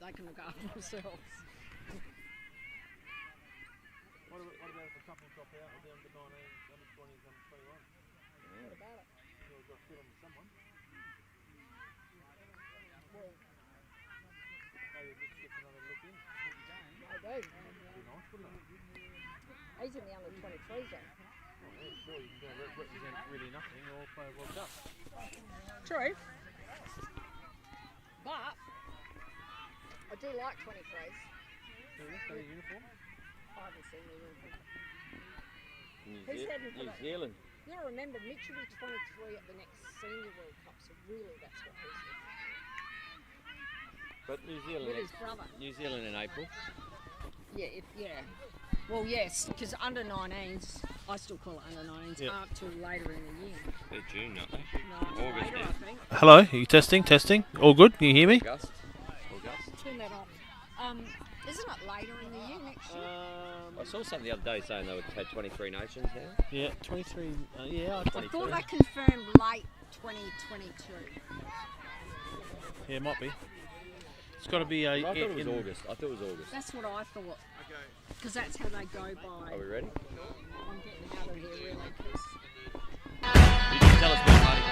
they can look after themselves. What about if a couple drop out with the under 19, under 20s, under 21? What about it? We've got to fit on to someone. Well, Maybe let's get another look in. they do. That'd be nice, wouldn't it? He's in the under 23 zone. Oh, yeah, sure, you can represent really nothing or play a World Cup. True. But I do like 23s. So let's go to uniform. I haven't seen the uniform. New Zealand. You gotta remember, Mitch will be 23 at the next Senior World Cup, so really that's what he's doing. But New Zealand. With his brother. New Zealand in April. Yeah. Well, yes, because under 19s, I still call it under 19s, Yep. aren't till later in the year. They're June, aren't they? No, August later, now. I think. Hello, are you testing? All good? Can you hear me? August. Turn that off. Isn't it later in the year next year? I saw something the other day saying they would had 23 nations now. Yeah, 23. Yeah, I thought they confirmed late 2022. yeah, it might be. It's got to be a. I thought it was August. That's what I thought. Because that's how they go by. Are we ready? I'm getting out of here really. 'Cause You can tell us what party.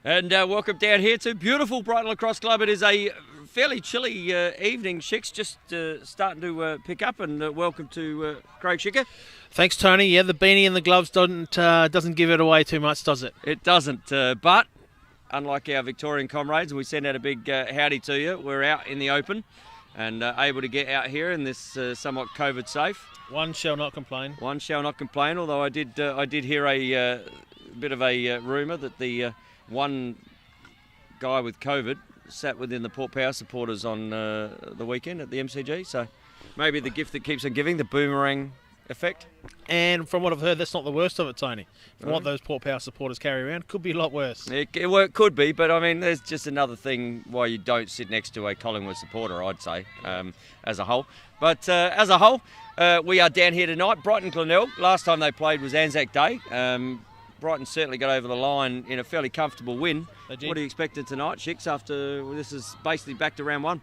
And welcome down here to beautiful Brighton Lacrosse Club. It is a fairly chilly evening, Shicks, just starting to pick up, and welcome to Craig Schicker. Thanks, Tony. Yeah, the beanie and the gloves doesn't give it away too much, does it? It doesn't, but unlike our Victorian comrades, we send out a big howdy to you. We're out in the open and able to get out here in this somewhat COVID safe. One shall not complain. One shall not complain, although I did hear a bit of a rumour that the one guy with COVID sat within the Port Power supporters on the weekend at the MCG. So maybe the gift that keeps on giving, the boomerang effect. And from what I've heard, that's not the worst of it, Tony. From what those Port Power supporters carry around, could be a lot worse. It could be, but I mean, there's just another thing why you don't sit next to a Collingwood supporter, I'd say, as a whole. But as a whole, we are down here tonight. Brighton Glenelg. Last time they played was Anzac Day. Brighton certainly got over the line in a fairly comfortable win. What are you expecting tonight, Shicks, after this is basically back to round one?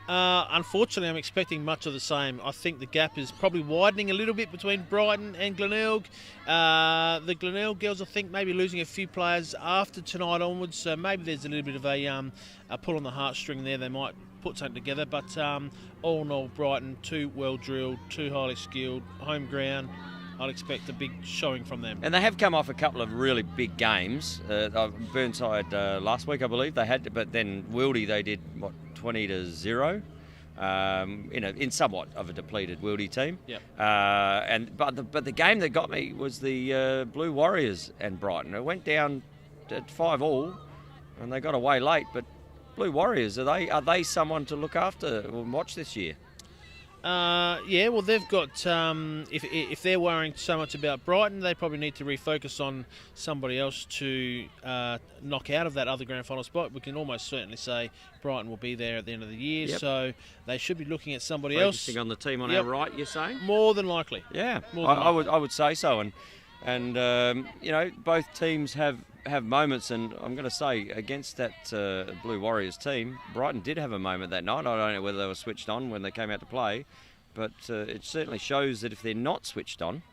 Unfortunately, I'm expecting much of the same. I think the gap is probably widening a little bit between Brighton and Glenelg. The Glenelg girls, I think, maybe losing a few players after tonight onwards. So maybe there's a little bit of a pull on the heartstring there. They might put something together. But all in all, Brighton, too well drilled, too highly skilled, home ground. I'd expect a big showing from them. And they have come off a couple of really big games. Burnside last week, I believe they had, but then Wildy they did 20-0. In somewhat of a depleted Wildy team. Yep. But the game that got me was the Blue Warriors and Brighton. It went down at 5-5, and they got away late. But Blue Warriors, are they someone to look after and watch this year? Yeah, well, they've got, if they're worrying so much about Brighton, they probably need to refocus on somebody else to knock out of that other grand final spot. We can almost certainly say Brighton will be there at the end of the year, so they should be looking at somebody else. Focusing on the team on our right, you're saying? More than likely. Yeah, I would say so. And both teams have moments, and I'm going to say against that Blue Warriors team, Brighton did have a moment that night. I don't know whether they were switched on when they came out to play, but it certainly shows that if they're not switched on,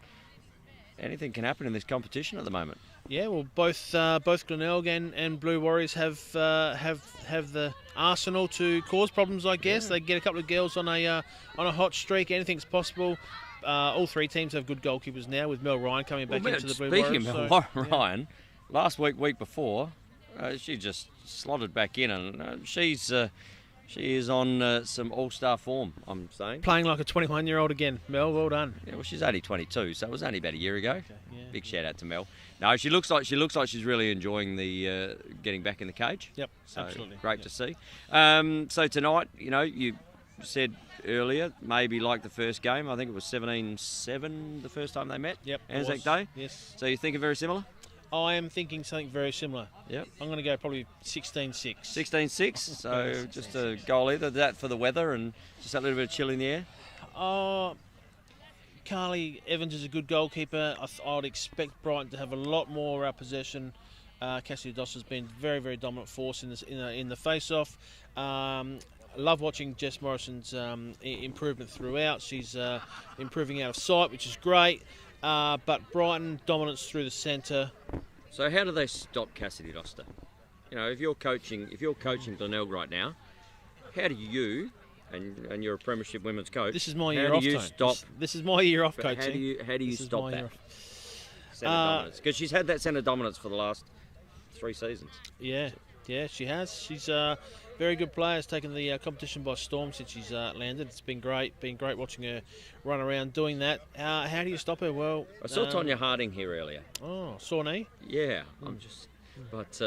anything can happen in this competition at the moment. Yeah, well, both Glenelg and Blue Warriors have the arsenal to cause problems. I guess they get a couple of girls on a hot streak. Anything's possible. All three teams have good goalkeepers now, with Mel Ryan coming back into the Blue Warriors. Speaking of Mel Ryan, last week before, she just slotted back in, and she is on some all-star form, I'm saying. Playing like a 21-year-old again. Mel, well done. Yeah, well, she's only 22, so it was only about a year ago. Okay, yeah. Big shout out to Mel. No, she looks like she's really enjoying the getting back in the cage. Yep, so absolutely. Great to see. So tonight, you said earlier, maybe like the first game. I think it was 17-7 the first time they met. Yep. Anzac Day. Yes. So you thinking very similar? I am thinking something very similar. Yep. I'm going to go probably 16-6. 16-6. So just a goal either that for the weather and just that little bit of chill in the air. Carly Evans is a good goalkeeper. I'd expect Brighton to have a lot more possession. Cassidy Doss has been very, very dominant force in the face-off. Love watching Jess Morrison's improvement throughout. She's improving out of sight, which is great. But Brighton dominance through the centre. So how do they stop Cassidy Doster? If you're coaching Glenelg right now, how do you? And you're a premiership women's coach. This is my year off. This is my year off coaching. How do you stop that centre dominance? Because she's had that centre dominance for the last 3 seasons. Yeah, she has. She's a very good player. Has taken the competition by storm since she's landed. It's been great. Been great watching her run around doing that. How do you stop her? Well, I saw Tonya Harding here earlier. Oh, sore knee. Yeah, I'm just. But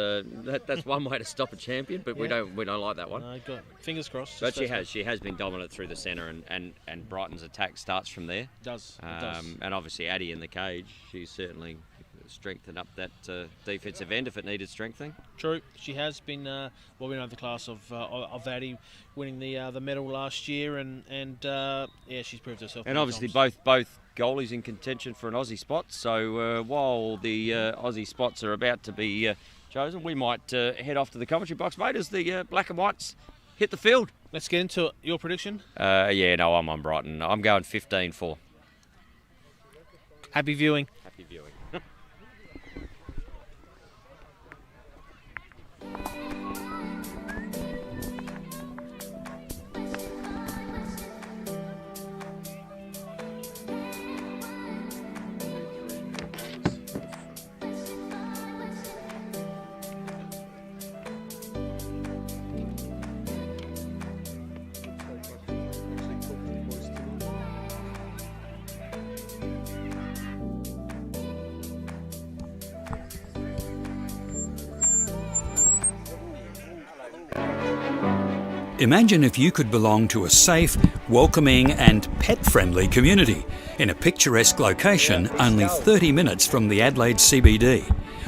that's one way to stop a champion, but we don't like that one. Fingers crossed. But she has been dominant through the centre, and Brighton's attack starts from there. It does. And obviously Addie in the cage, she's certainly strengthened up that defensive end if it needed strengthening. True, she has been. We know the class of Addie winning the medal last year, and she's proved herself. And obviously both goalies in contention for an Aussie spot. So while the Aussie spots are about to be chosen, we might head off to the commentary box, mate, as the black and whites hit the field. Let's get into it. Your prediction? I'm on Brighton. I'm going 15-4. Happy viewing. Happy viewing. Imagine if you could belong to a safe, welcoming and pet-friendly community in a picturesque location only 30 minutes from the Adelaide CBD,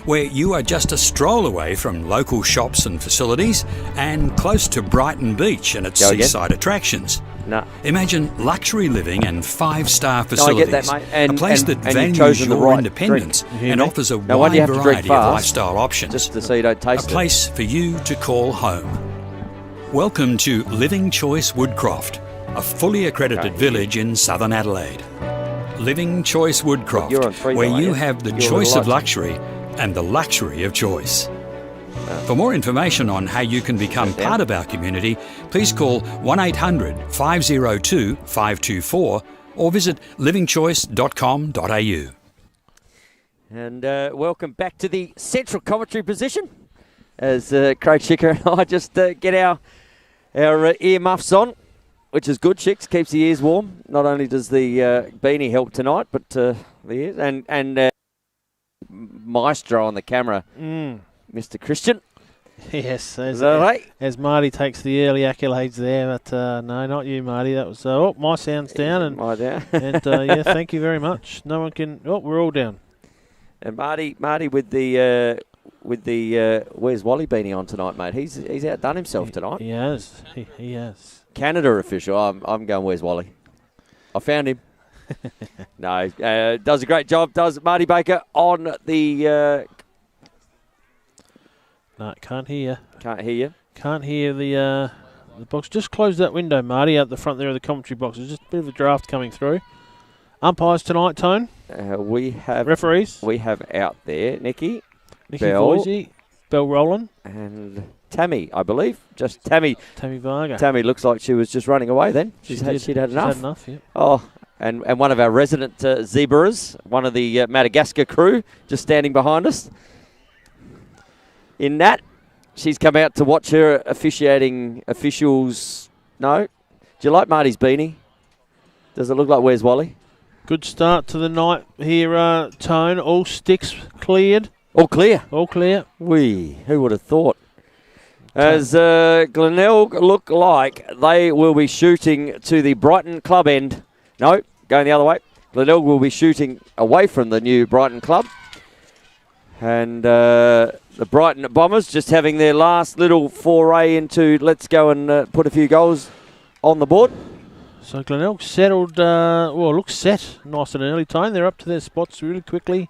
where you are just a stroll away from local shops and facilities and close to Brighton Beach and its seaside attractions. No. Imagine luxury living and 5-star facilities, that, mate. a place that values your independence and offers a wide variety of lifestyle options, just so you don't taste a place for you to call home. Welcome to Living Choice Woodcroft, a fully accredited village in southern Adelaide. Living Choice Woodcroft, where you have the choice of luxury and the luxury of choice. For more information on how you can become part of our community, please call 1800 502 524 or visit livingchoice.com.au. And welcome back to the central commentary position as Craig Schicker and I just get our ear muffs on, which is good. Schicks keeps the ears warm. Not only does the beanie help tonight, but the ears and maestro on the camera, Mr. Christian. Yes, right? As Marty takes the early accolades there, but no, not you, Marty. That was my sound's down, and my down. And thank you very much. No one can. Oh, we're all down. And Marty with the Where's Wally beanie on tonight, mate? He's outdone himself tonight. He has. He has. Canada official. I'm going. Where's Wally? I found him. No, does a great job. Does Marty Baker on the? No, can't hear. Can't hear you. Can't hear the box. Just close that window, Marty, out the front there of the commentary box. There's just a bit of a draft coming through. Umpires tonight, Tone? We have referees. We have out there Nikki Bell, Voisey, Bell Rowland. And Tammy, I believe. Just Tammy. Tammy Varga. Tammy looks like she was just running away then. She'd had enough. She'd had enough, yeah. Oh, and one of our resident zebras, one of the Madagascar crew, just standing behind us. In that, she's come out to watch her officiating officials. No? Do you like Marty's beanie? Does it look like Where's Wally? Good start to the night here, Tone. All sticks cleared. All clear. All clear. Who would have thought? As Glenelg look like they will be shooting to the Brighton club end. No, going the other way. Glenelg will be shooting away from the new Brighton club. And the Brighton Bombers just having their last little foray into let's go and put a few goals on the board. So Glenelg settled, looks set nice and early, Tone. They're up to their spots really quickly.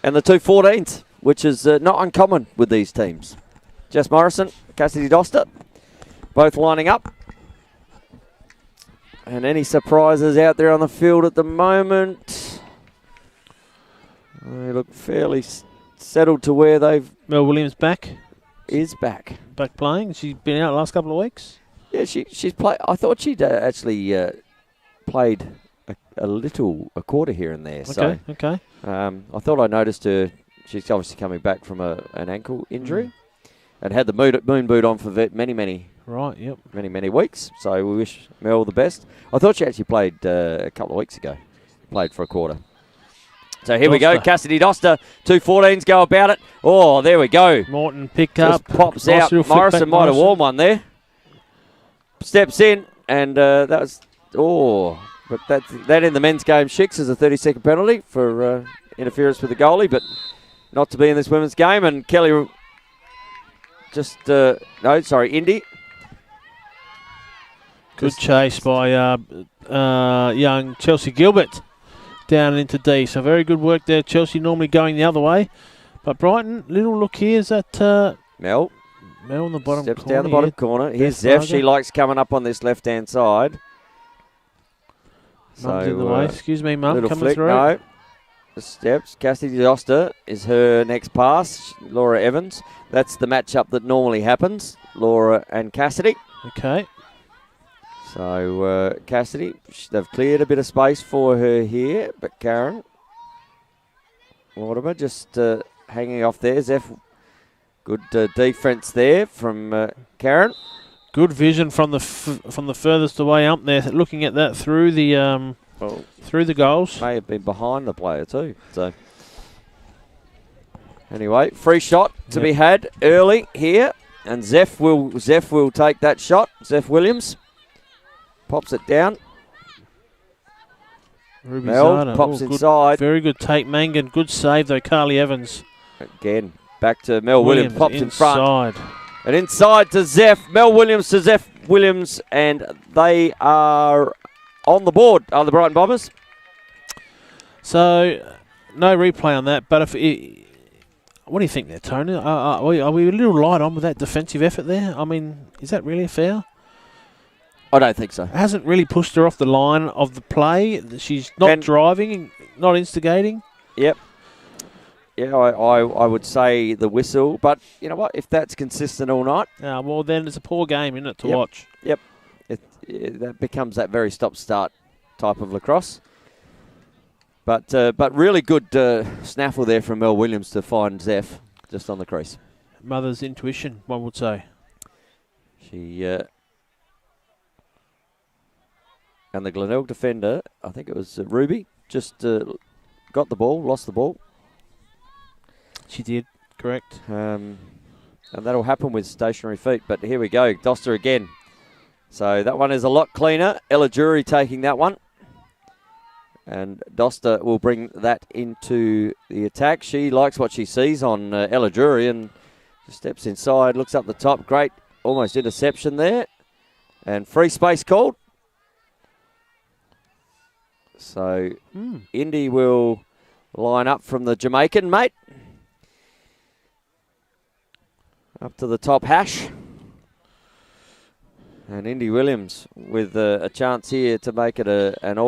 And the 2-14s, which is not uncommon with these teams. Jess Morrison, Cassidy Doster, both lining up. And any surprises out there on the field at the moment? They look fairly settled to where they've... Mel Williams back. Is back. Back playing. She's been out the last couple of weeks. Yeah, she's played. I thought she'd actually played a quarter here and there. Okay. I thought I noticed her. She's obviously coming back from an ankle injury, and had the moon boot on for many weeks. So we wish Mel the best. I thought she actually played a couple of weeks ago. Played for a quarter. So here we go. Cassidy Doster, 2-14s go about it. Oh, there we go. Morton pick just up. Pops nice out. Morrison might have worn one there. Steps in, and that was... Oh, but that in the men's game, Shicks, is a 30-second penalty for interference with the goalie, but not to be in this women's game. And Kelly Indy. Good chase by young Chelsea Gilbert down into D. So very good work there. Chelsea normally going the other way. But Brighton, little look here. Is that... Mel on the bottom steps corner. Down the bottom corner. Here's Zeph. She likes coming up on this left-hand side. Mum's in the way. Excuse me, Mum. Little coming flick. through. No. Steps. Cassidy Doster is her next pass. Laura Evans. That's the matchup that normally happens. Laura and Cassidy. Okay. So Cassidy, they've cleared a bit of space for her here, but Karen Mortimer just hanging off there. Zeph. Good defense there from Karen. Good vision from the furthest away up there, looking at that through the through the goals. May have been behind the player too. So anyway, free shot to be had early here, and Zeph will take that shot. Zeph Williams pops it down. Ruby Mel Zada. pops good, inside. Very good take, Mangan. Good save though, Carly Evans. Again. Back to Mel Williams, pops in front. Inside. And inside to Zeph. Mel Williams to Zeph Williams, and they are on the board, are the Brighton Bombers. So, no replay on that, but what do you think there, Tony? Are we a little light on with that defensive effort there? I mean, is that really a foul? I don't think so. It hasn't really pushed her off the line of the play. She's not driving, not instigating. Yep. Yeah, I would say the whistle, but you know what? If that's consistent all night, well then it's a poor game, isn't it, to watch? Yep, that becomes that very stop-start type of lacrosse. But really good snaffle there from Mel Williams to find Zeph just on the crease. Mother's intuition, one would say. She and the Glenelg defender, I think it was Ruby, just got the ball, lost the ball. She did, correct. And that'll happen with stationary feet. But here we go, Doster again. So that one is a lot cleaner. Ella Jury taking that one. And Doster will bring that into the attack. She likes what she sees on Ella Jury and steps inside, looks up the top. Great, almost interception there. And free space called. So Indy will line up from the Jamaican, mate. Up to the top hash. And Indy Williams with a chance here to make it an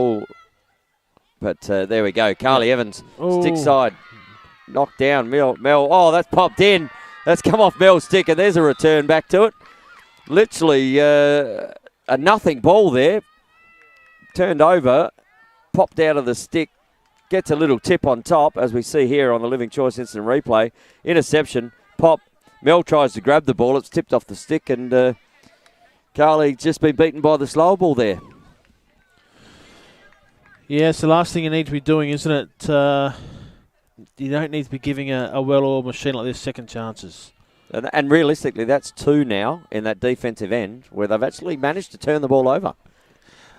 But there we go. Carly Evans, Ooh. stick side. Knocked down. Mel. Oh, that's popped in. That's come off Mel's stick, and there's a return back to it. Literally a nothing ball there. Turned over, popped out of the stick, gets a little tip on top, as we see here on the Living Choice instant replay. Interception, pop. Mel tries to grab the ball. It's tipped off the stick, and Carly just been beaten by the slow ball there. Yeah, it's the last thing you need to be doing, isn't it? You don't need to be giving a well-oiled machine like this second chances. And realistically, that's 2 now in that defensive end where they've actually managed to turn the ball over.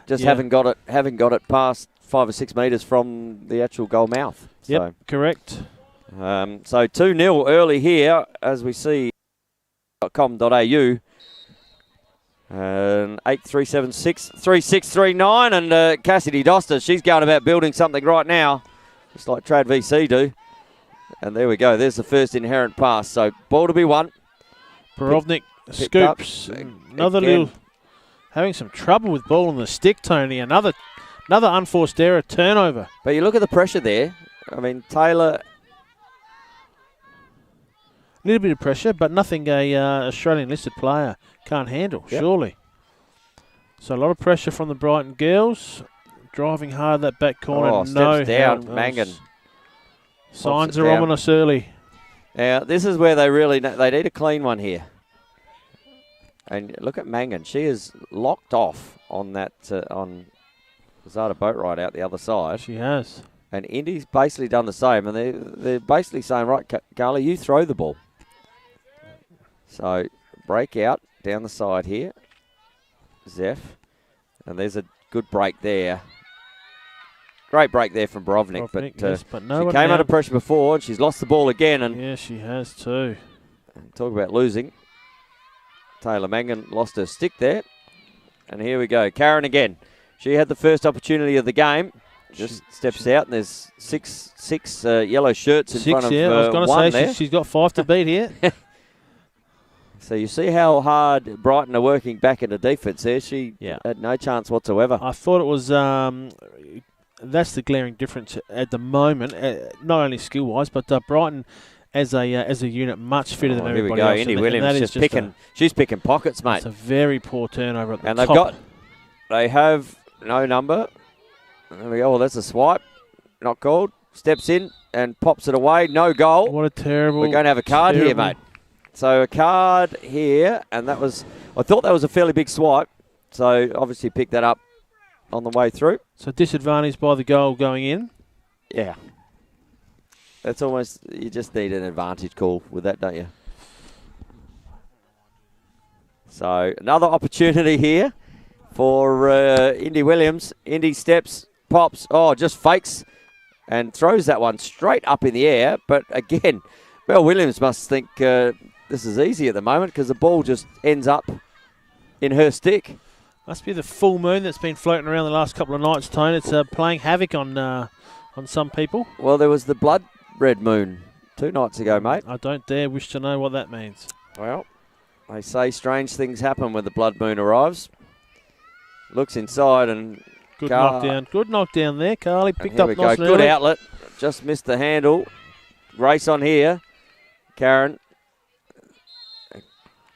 Just haven't got it past 5 or 6 metres from the actual goal mouth. Yep, so, correct. So 2-0 early here, as we see .com.au. 8376 3639, and Cassidy Doster, she's going about building something right now, just like Trad VC do. And there we go. There's the first inherent pass. So ball to be won. Borovnik scoops. Another little, having some trouble with ball on the stick, Tony. Another unforced error, turnover. But you look at the pressure there. I mean, Taylor. A little bit of pressure, but nothing a Australian listed player can't handle, surely. So a lot of pressure from the Brighton girls. Driving hard that back corner. Oh, steps down, Mangan. Signs are ominous early. Now, this is where they need a clean one here. And look at Mangan. She is locked off on that, on Zada Boatwright out the other side. She has. And Indy's basically done the same. And they're basically saying, right, Carly, you throw the ball. So, break out down the side here. Zeph. And there's a good break there. Great break there from Borovnik, but no she came under pressure before, and she's lost the ball again. And yeah, she has too. Talk about losing. Taylor Mangan lost her stick there. And here we go. Karen again. She had the first opportunity of the game. Just steps out, and there's six yellow shirts in front of I was going to say she's got 5 to beat here. So you see how hard Brighton are working back into defence there. She had no chance whatsoever. I thought it was... that's the glaring difference at the moment, not only skill-wise, but Brighton as a unit much fitter than everybody else. Indy Williams just picking. She's picking pockets, mate. It's a very poor turnover at the top. They have no number. There we go. Well, that's a swipe. Not called. Steps in and pops it away. No goal. What a terrible... We're going to have a card here, mate. So a card here, and that was... I thought that was a fairly big swipe. So obviously picked that up on the way through. So disadvantaged by the goal going in. Yeah. That's almost... You just need an advantage call with that, don't you? So another opportunity here for Indy Williams. Indy steps, pops. Oh, just fakes and throws that one straight up in the air. But again, Mel Williams must think this is easy at the moment because the ball just ends up in her stick. Must be the full moon that's been floating around the last couple of nights, Tone. It's playing havoc on some people. Well, there was the blood red moon 2 nights ago, mate. I don't dare wish to know what that means. Well, they say strange things happen when the blood moon arrives. Looks inside and... Good knockdown. Good knockdown there. Carly picked up nice. Good outlet. Just missed the handle. Race on here. Karen.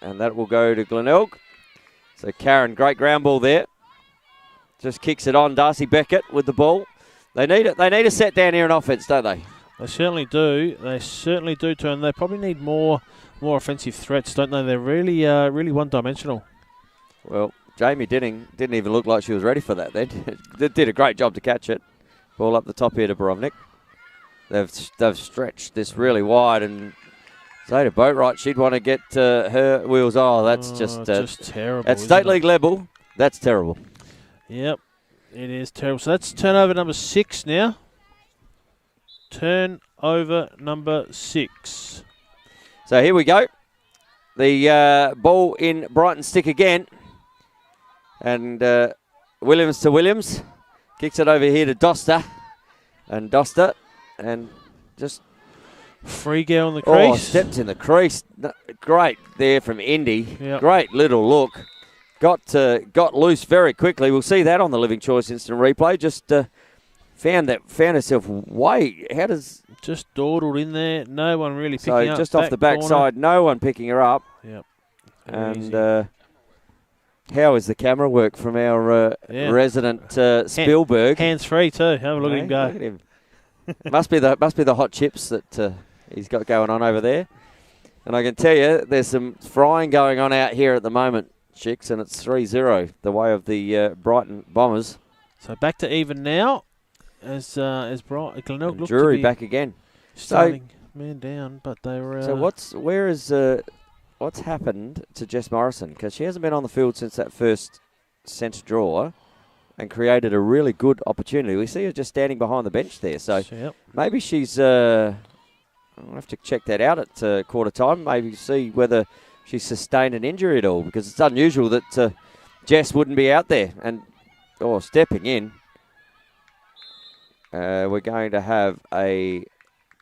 And that will go to Glenelg. So Karen, great ground ball there. Just kicks it on. Darcy Beckett with the ball. They need it. They need a set down here in offense, don't they? They certainly do. They certainly do, Turn. They probably need more offensive threats, don't they? They're really really one-dimensional. Well, Jamie Dinning didn't even look like she was ready for that then. They did a great job to catch it. Ball up the top here to Borovnik. They've stretched this really wide, and Zada Boatwright, she'd want to get her wheels. Oh, that's just terrible. At state league level, that's terrible. Yep, it is terrible. So that's turnover number 6 now. Turnover number 6. So here we go. The ball in Brighton stick again. And Williams to Williams. Kicks it over here to Doster. And Doster. And just... Free go on the crease. Oh, stepped in the crease. Great there from Indy. Yep. Great little look. Got loose very quickly. We'll see that on the Living Choice instant replay. Just found herself way. How does... Just dawdled in there. No one really picking So up. just off the backside, no one picking her up. Yep. And how is the camera work from our resident Spielberg? Hands free too. Have a look at him go. Look at him. must be the hot chips that he's got going on over there. And I can tell you, there's some frying going on out here at the moment, chicks, and it's 3-0 the way of the Brighton Bombers. So back to even now, as Glenelg looked Drury to be back again. starting man down, but they were. So what's happened to Jess Morrison? Because she hasn't been on the field since that first centre draw, and created a really good opportunity. We see her just standing behind the bench there. So maybe she's. I'll have to check that out at quarter time. Maybe see whether she's sustained an injury at all, because it's unusual that Jess wouldn't be out there and stepping in. We're going to have a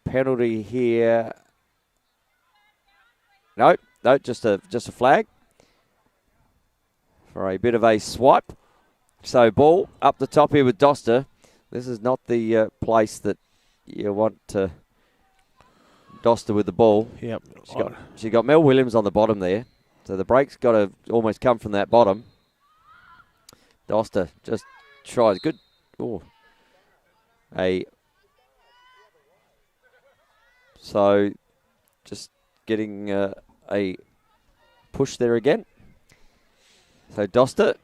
penalty here. No, just a flag for a bit of a swipe. So ball up the top here with Doster. This is not the place that you want to Doster with the ball. Yep. She got Mel Williams on the bottom there. So the break's got to almost come from that bottom. Doster just tries. Good. So just getting a push there again. So Doster,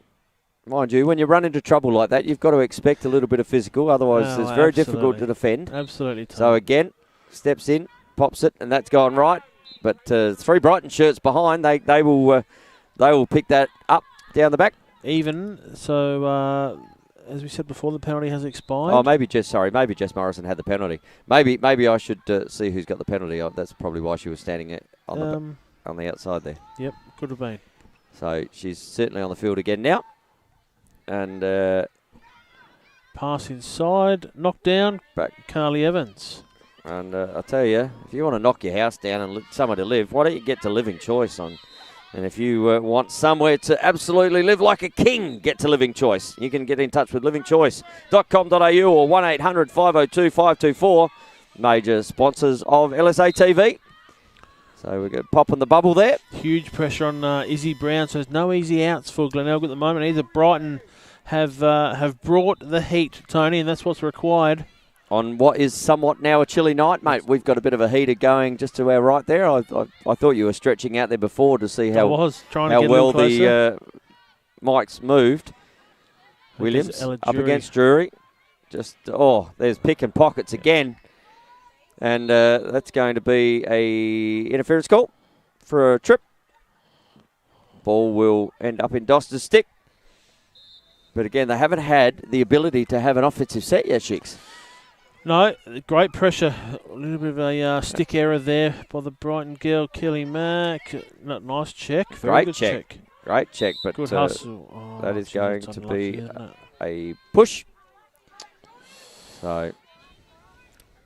mind you, when you run into trouble like that, you've got to expect a little bit of physical. Otherwise, it's very difficult to defend. Absolutely. So again, steps in, pops it, and that's gone right. But 3 Brighton shirts behind, they will pick that up down the back. Even so. As we said before, the penalty has expired. Oh, maybe Jess Morrison had the penalty. Maybe I should see who's got the penalty. That's probably why she was standing on the outside there. Yep, could have been. So she's certainly on the field again now. And pass inside, knock down, back Carly Evans. And I tell you, if you want to knock your house down and somewhere to live, why don't you get to Living Choice on? And if you want somewhere to absolutely live like a king, get to Living Choice. You can get in touch with livingchoice.com.au or 1800 502 524. Major sponsors of LSA TV. So we're going to pop in the bubble there. Huge pressure on Izzy Brown. So there's no easy outs for Glenelg at the moment. Either Brighton have brought the heat, Tony, and that's what's required. On what is somewhat now a chilly night, mate. We've got a bit of a heater going just to our right there. I thought you were stretching out there before to see how well the mics moved. Williams up against Drury. There's picking pockets again. And that's going to be a interference call for a trip. Ball will end up in Doster's stick. But again, they haven't had the ability to have an offensive set yet, Chicks. No, great pressure. A little bit of a stick error there by the Brighton girl, Kelly Mack. Nice check. Very good check. Great check, but good hustle. That is going to be a push. So,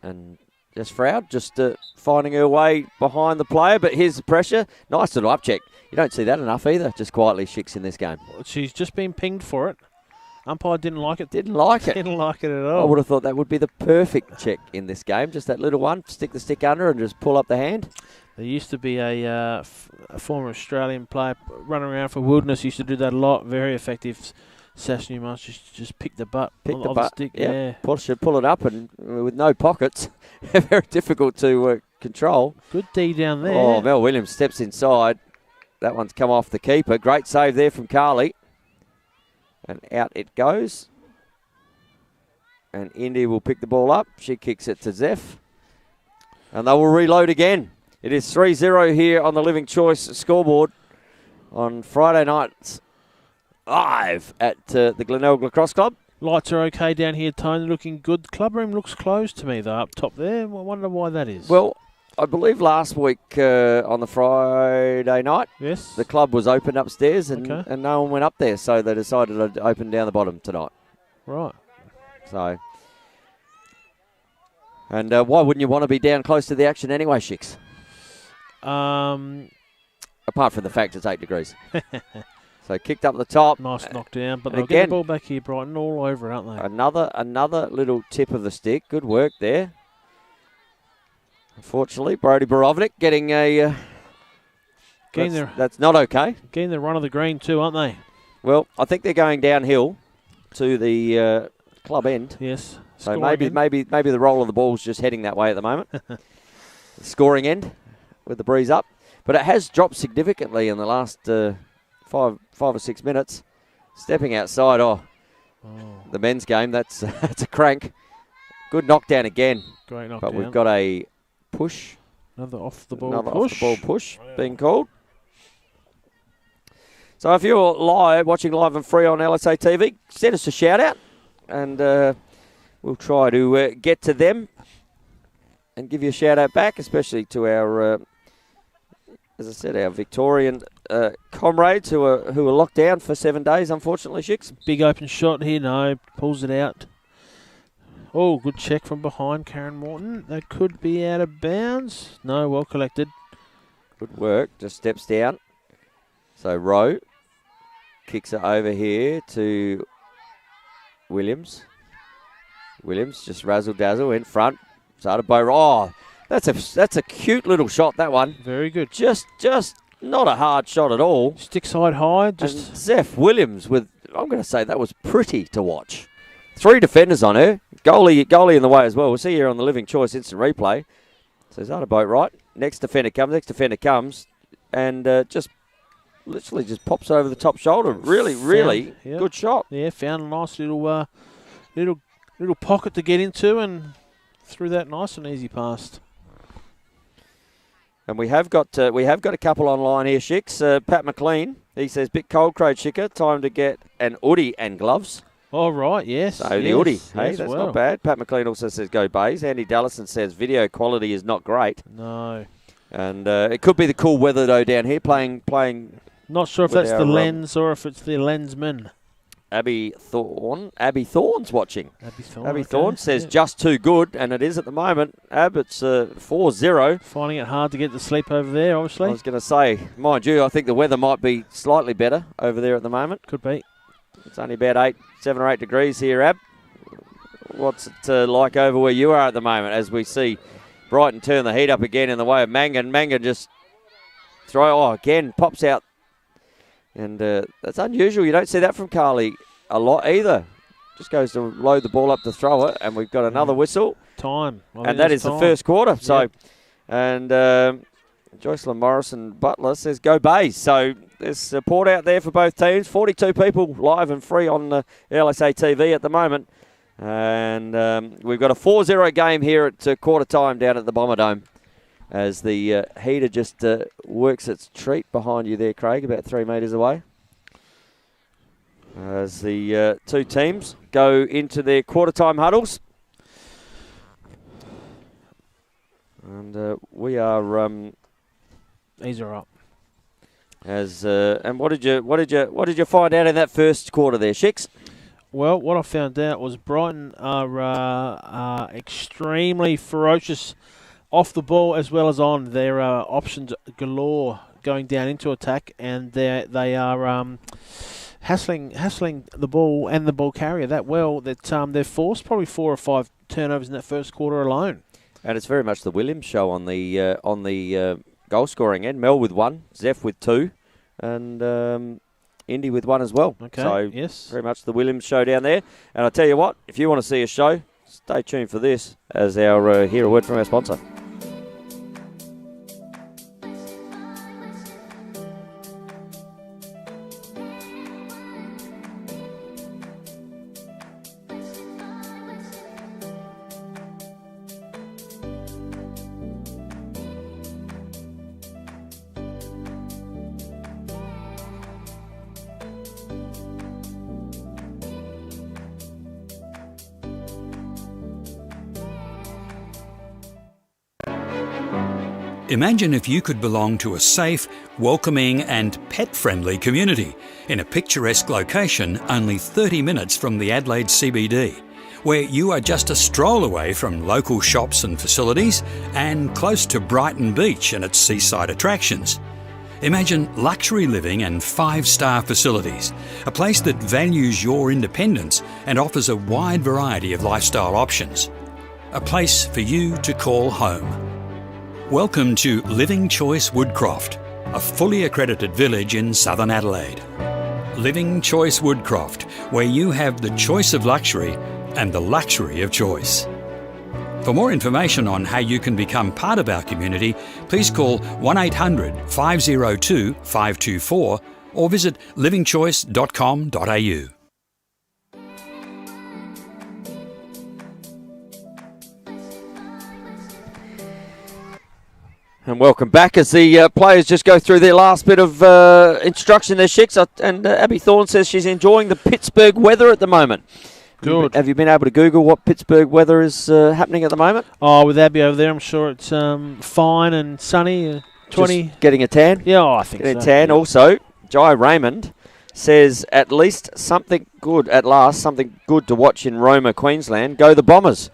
and just Froud just finding her way behind the player, but here's the pressure. Nice little up check. You don't see that enough either. Just quietly Chicks in this game. She's just been pinged for it. Umpire didn't like it. Didn't like it at all. I would have thought that would be the perfect check in this game. Just that little one. Stick the stick under and just pull up the hand. There used to be a former Australian player running around for Wilderness. Used to do that a lot. Very effective. Sash Newmarsh just pick the butt. Pick the butt. Stick. Yeah. Pull it up, and with no pockets, very difficult to control. Good D down there. Oh, Mel Williams steps inside. That one's come off the keeper. Great save there from Carly. And out it goes. And India will pick the ball up. She kicks it to Zeph. And they will reload again. It is 3-0 here on the Living Choice scoreboard on Friday nights live at the Glenelg Lacrosse Club. Lights are okay down here, Tony. Looking good. Club room looks closed to me, though, up top there. I wonder why that is. Well, I believe last week on the Friday night, yes, the club was open upstairs and no one went up there, so they decided to open down the bottom tonight. Right. So, and why wouldn't you want to be down close to the action anyway, Chicks? Apart from the fact it's 8 degrees. So kicked up the top. Nice knockdown, but they'll get the ball back here, Brighton, all over, aren't they? Another little tip of the stick. Good work there. Unfortunately, Brody Borovnik getting a... that's not okay. Getting the run of the green too, aren't they? Well, I think they're going downhill to the club end. Yes. So maybe the roll of the ball's just heading that way at the moment. Scoring end with the breeze up. But it has dropped significantly in the last 5 or 6 minutes. Stepping outside, the men's game, that's a crank. Good knockdown again. Great knockdown. But we've got a push. Another off-the-ball push being called. So if you're watching live and free on LSA TV, send us a shout-out. And we'll try to get to them and give you a shout-out back, especially to our... as I said, our Victorian comrades who are locked down for 7 days, unfortunately, Shicks. Big open shot here, no, pulls it out. Oh, good check from behind, Karen Morton. That could be out of bounds. No, well collected. Good work, just steps down. So Rowe kicks it over here to Williams. Williams just razzle-dazzle in front. Started by... Oh, that's a cute little shot, that one. Very good. Just not a hard shot at all. Stick side high. And Zeph Williams with, I'm going to say that was pretty to watch. 3 defenders on her. Goalie in the way as well. We'll see here on the Living Choice instant replay. So Zada Boat right. Next defender comes. And literally just pops over the top shoulder. Really good shot. Yeah, found a nice little pocket to get into and threw that nice and easy past. And we have got a couple online here, Shicks. Pat McLean, he says, bit cold, Crow Chicker, time to get an hoodie and gloves. Oh, right, yes. So the hoodie, hey, that's not bad. Pat McLean also says, go Bays. Andy Dallison says, video quality is not great. No. And it could be the cool weather, though, down here, playing. Not sure if that's the lens or if it's the lensman. Abby Thorne's watching. Abby Thorne says just too good, and it is at the moment. It's 4-0. Finding it hard to get to sleep over there, obviously. I was going to say, mind you, I think the weather might be slightly better over there at the moment. Could be. It's only about 7 or 8 degrees here, Ab. What's it like over where you are at the moment as we see Brighton turn the heat up again in the way of Mangan? Mangan just again, pops out. And that's unusual. You don't see that from Carly a lot either. Just goes to load the ball up to throw it, and we've got another whistle. Time. And that is the first quarter. So, and Jocelyn Morrison Butler says, go Bays. So there's support out there for both teams. 42 people live and free on LSA TV at the moment. And we've got a 4-0 game here at quarter time down at the Bomber Dome. As the heater just works its treat behind you there, Craig, about 3 metres away. As the two teams go into their quarter-time huddles. And we are... These are up. And what did you find out in that first quarter there, Shicks? Well, what I found out was Brighton are extremely ferocious off the ball as well as on. There are options galore going down into attack, and they are hassling the ball and the ball carrier that well that they've forced probably 4 or 5 turnovers in that first quarter alone. And it's very much the Williams show on the goal scoring end. Mel with 1, Zeph with 2, and Indy with 1 as well. Okay. So yes, very much the Williams show down there. And I tell you what, if you want to see a show, stay tuned for this as our hear a word from our sponsor. Imagine if you could belong to a safe, welcoming and pet-friendly community in a picturesque location only 30 minutes from the Adelaide CBD, where you are just a stroll away from local shops and facilities and close to Brighton Beach and its seaside attractions. Imagine luxury living and 5-star facilities, a place that values your independence and offers a wide variety of lifestyle options. A place for you to call home. Welcome to Living Choice Woodcroft, a fully accredited village in southern Adelaide. Living Choice Woodcroft, where you have the choice of luxury and the luxury of choice. For more information on how you can become part of our community, please call 1800 502 524 or visit livingchoice.com.au. And welcome back as the players just go through their last bit of instruction there, Shicks. And Abby Thorne says she's enjoying the Pittsburgh weather at the moment. Good. Have you been able to Google what Pittsburgh weather is happening at the moment? Oh, with Abby over there, I'm sure it's fine and sunny. 20. Just getting a tan? Yeah, I think getting so. A tan. Yeah. Also, Jai Raymond says at last something good to watch in Roma, Queensland. Go the Bombers.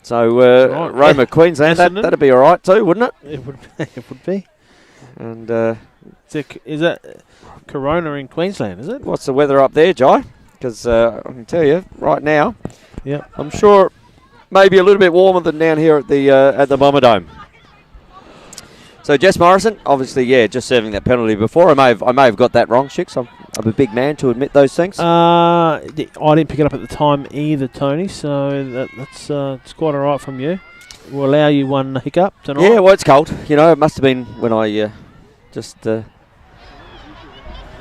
So right. Roma, Queensland, that'd be all right too, wouldn't it? It would. It would be. And is that Corona in Queensland? Is it? What's the weather up there, Jai? Because I can tell you right now, yeah, I'm sure maybe a little bit warmer than down here at the Bomber Dome. So Jess Morrison, obviously, just serving that penalty before. I may have got that wrong, Shicks. I'm a big man to admit those things. I didn't pick it up at the time either, Tony. So that's it's quite all right from you. We'll allow you one hiccup tonight. Yeah, well, it's cold. You know, it must have been when I just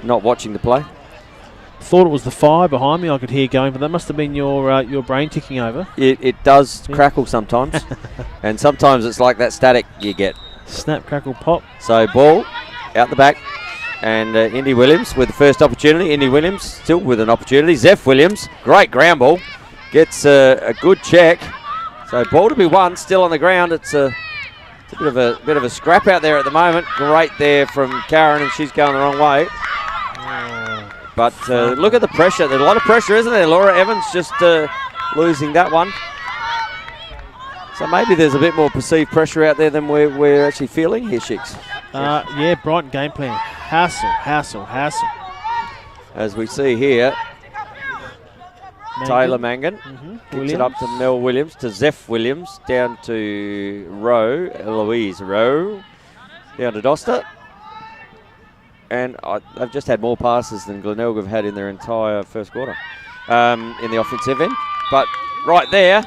not watching the play. Thought it was the fire behind me I could hear going, but that must have been your brain ticking over. It does crackle sometimes, and sometimes it's like that static you get. Snap, crackle, pop. So ball out the back, and Indy Williams with the first opportunity. Indy Williams still with an opportunity. Zeph Williams, great ground ball, gets a good check. So ball to be won, still on the ground. It's a bit of a scrap out there at the moment. Great there from Karen, and she's going the wrong way. But look at the pressure. There's a lot of pressure, isn't there? Laura Evans just losing that one. So maybe there's a bit more perceived pressure out there than we're actually feeling here, Shicks. Yeah, Brighton game plan. Hassle. As we see here, Taylor Mangan kicks it up to Mel Williams, to Zeph Williams, down to Louise Rowe, down to Doster. And they've just had more passes than Glenelg have had in their entire first quarter in the offensive end. But right there,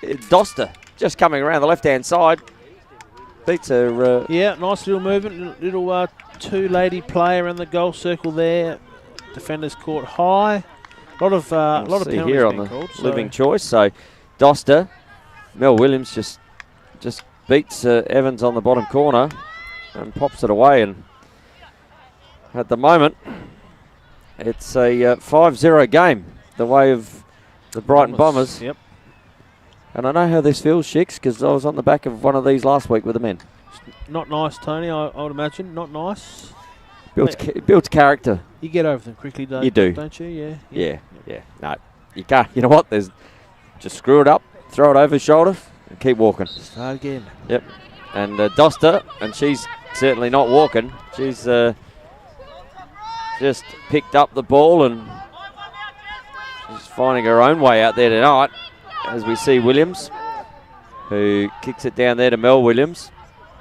Doster just coming around the left-hand side. Beats her. Yeah, nice little movement. Little two-lady play around the goal circle there. Defenders caught high. A lot of penalties here on being the called, living choice. So Doster, Mel Williams just beats Evans on the bottom corner and pops it away. And at the moment, it's a 5-0 game, the way of the Brighton Bombers. Yep. And I know how this feels, Shicks, because I was on the back of one of these last week with the men. Not nice, Tony, I would imagine. Not nice. Builds character. You get over them quickly, don't you? Yeah. No, you can't. You know what? Just screw it up, throw it over his shoulder, and keep walking. Start again. Yep. And Doster, and she's certainly not walking. She's just picked up the ball and she's finding her own way out there tonight. As we see Williams, who kicks it down there to Mel Williams.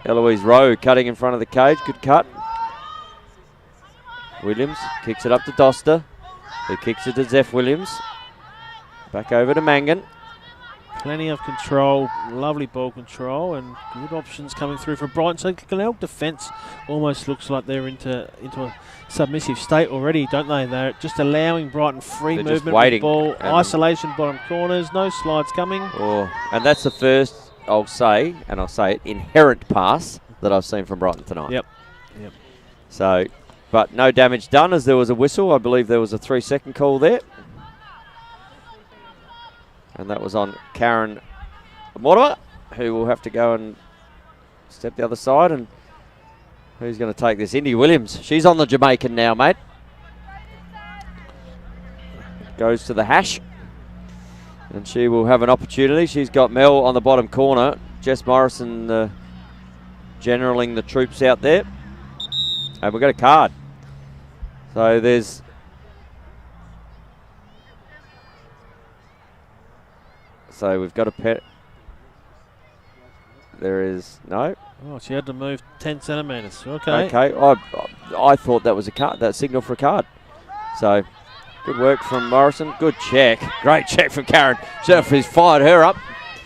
Eloise Rowe cutting in front of the cage. Good cut. Williams kicks it up to Doster, who kicks it to Zeph Williams. Back over to Mangan. Plenty of control, lovely ball control, and good options coming through for Brighton. So Glenelg defence almost looks like they're into a submissive state already, don't they? They're just allowing Brighton free they're movement with the ball, isolation bottom corners, no slides coming. And that's the first, I'll say it, inherent pass that I've seen from Brighton tonight. Yep. So, but no damage done as there was a whistle. I believe there was a 3-second call there. And that was on Karen Mortimer, who will have to go and step the other side. And who's going to take this? Indy Williams. She's on the Jamaican now, mate. Goes to the hash. And she will have an opportunity. She's got Mel on the bottom corner. Jess Morrison generaling the troops out there. And we've got a card. So there's... So we've got a pet. There is... No. Oh, she had to move 10 centimetres. Okay. Okay. I thought that was a card, that signal for a card. So, good work from Morrison. Good check. Great check from Karen. He's fired her up.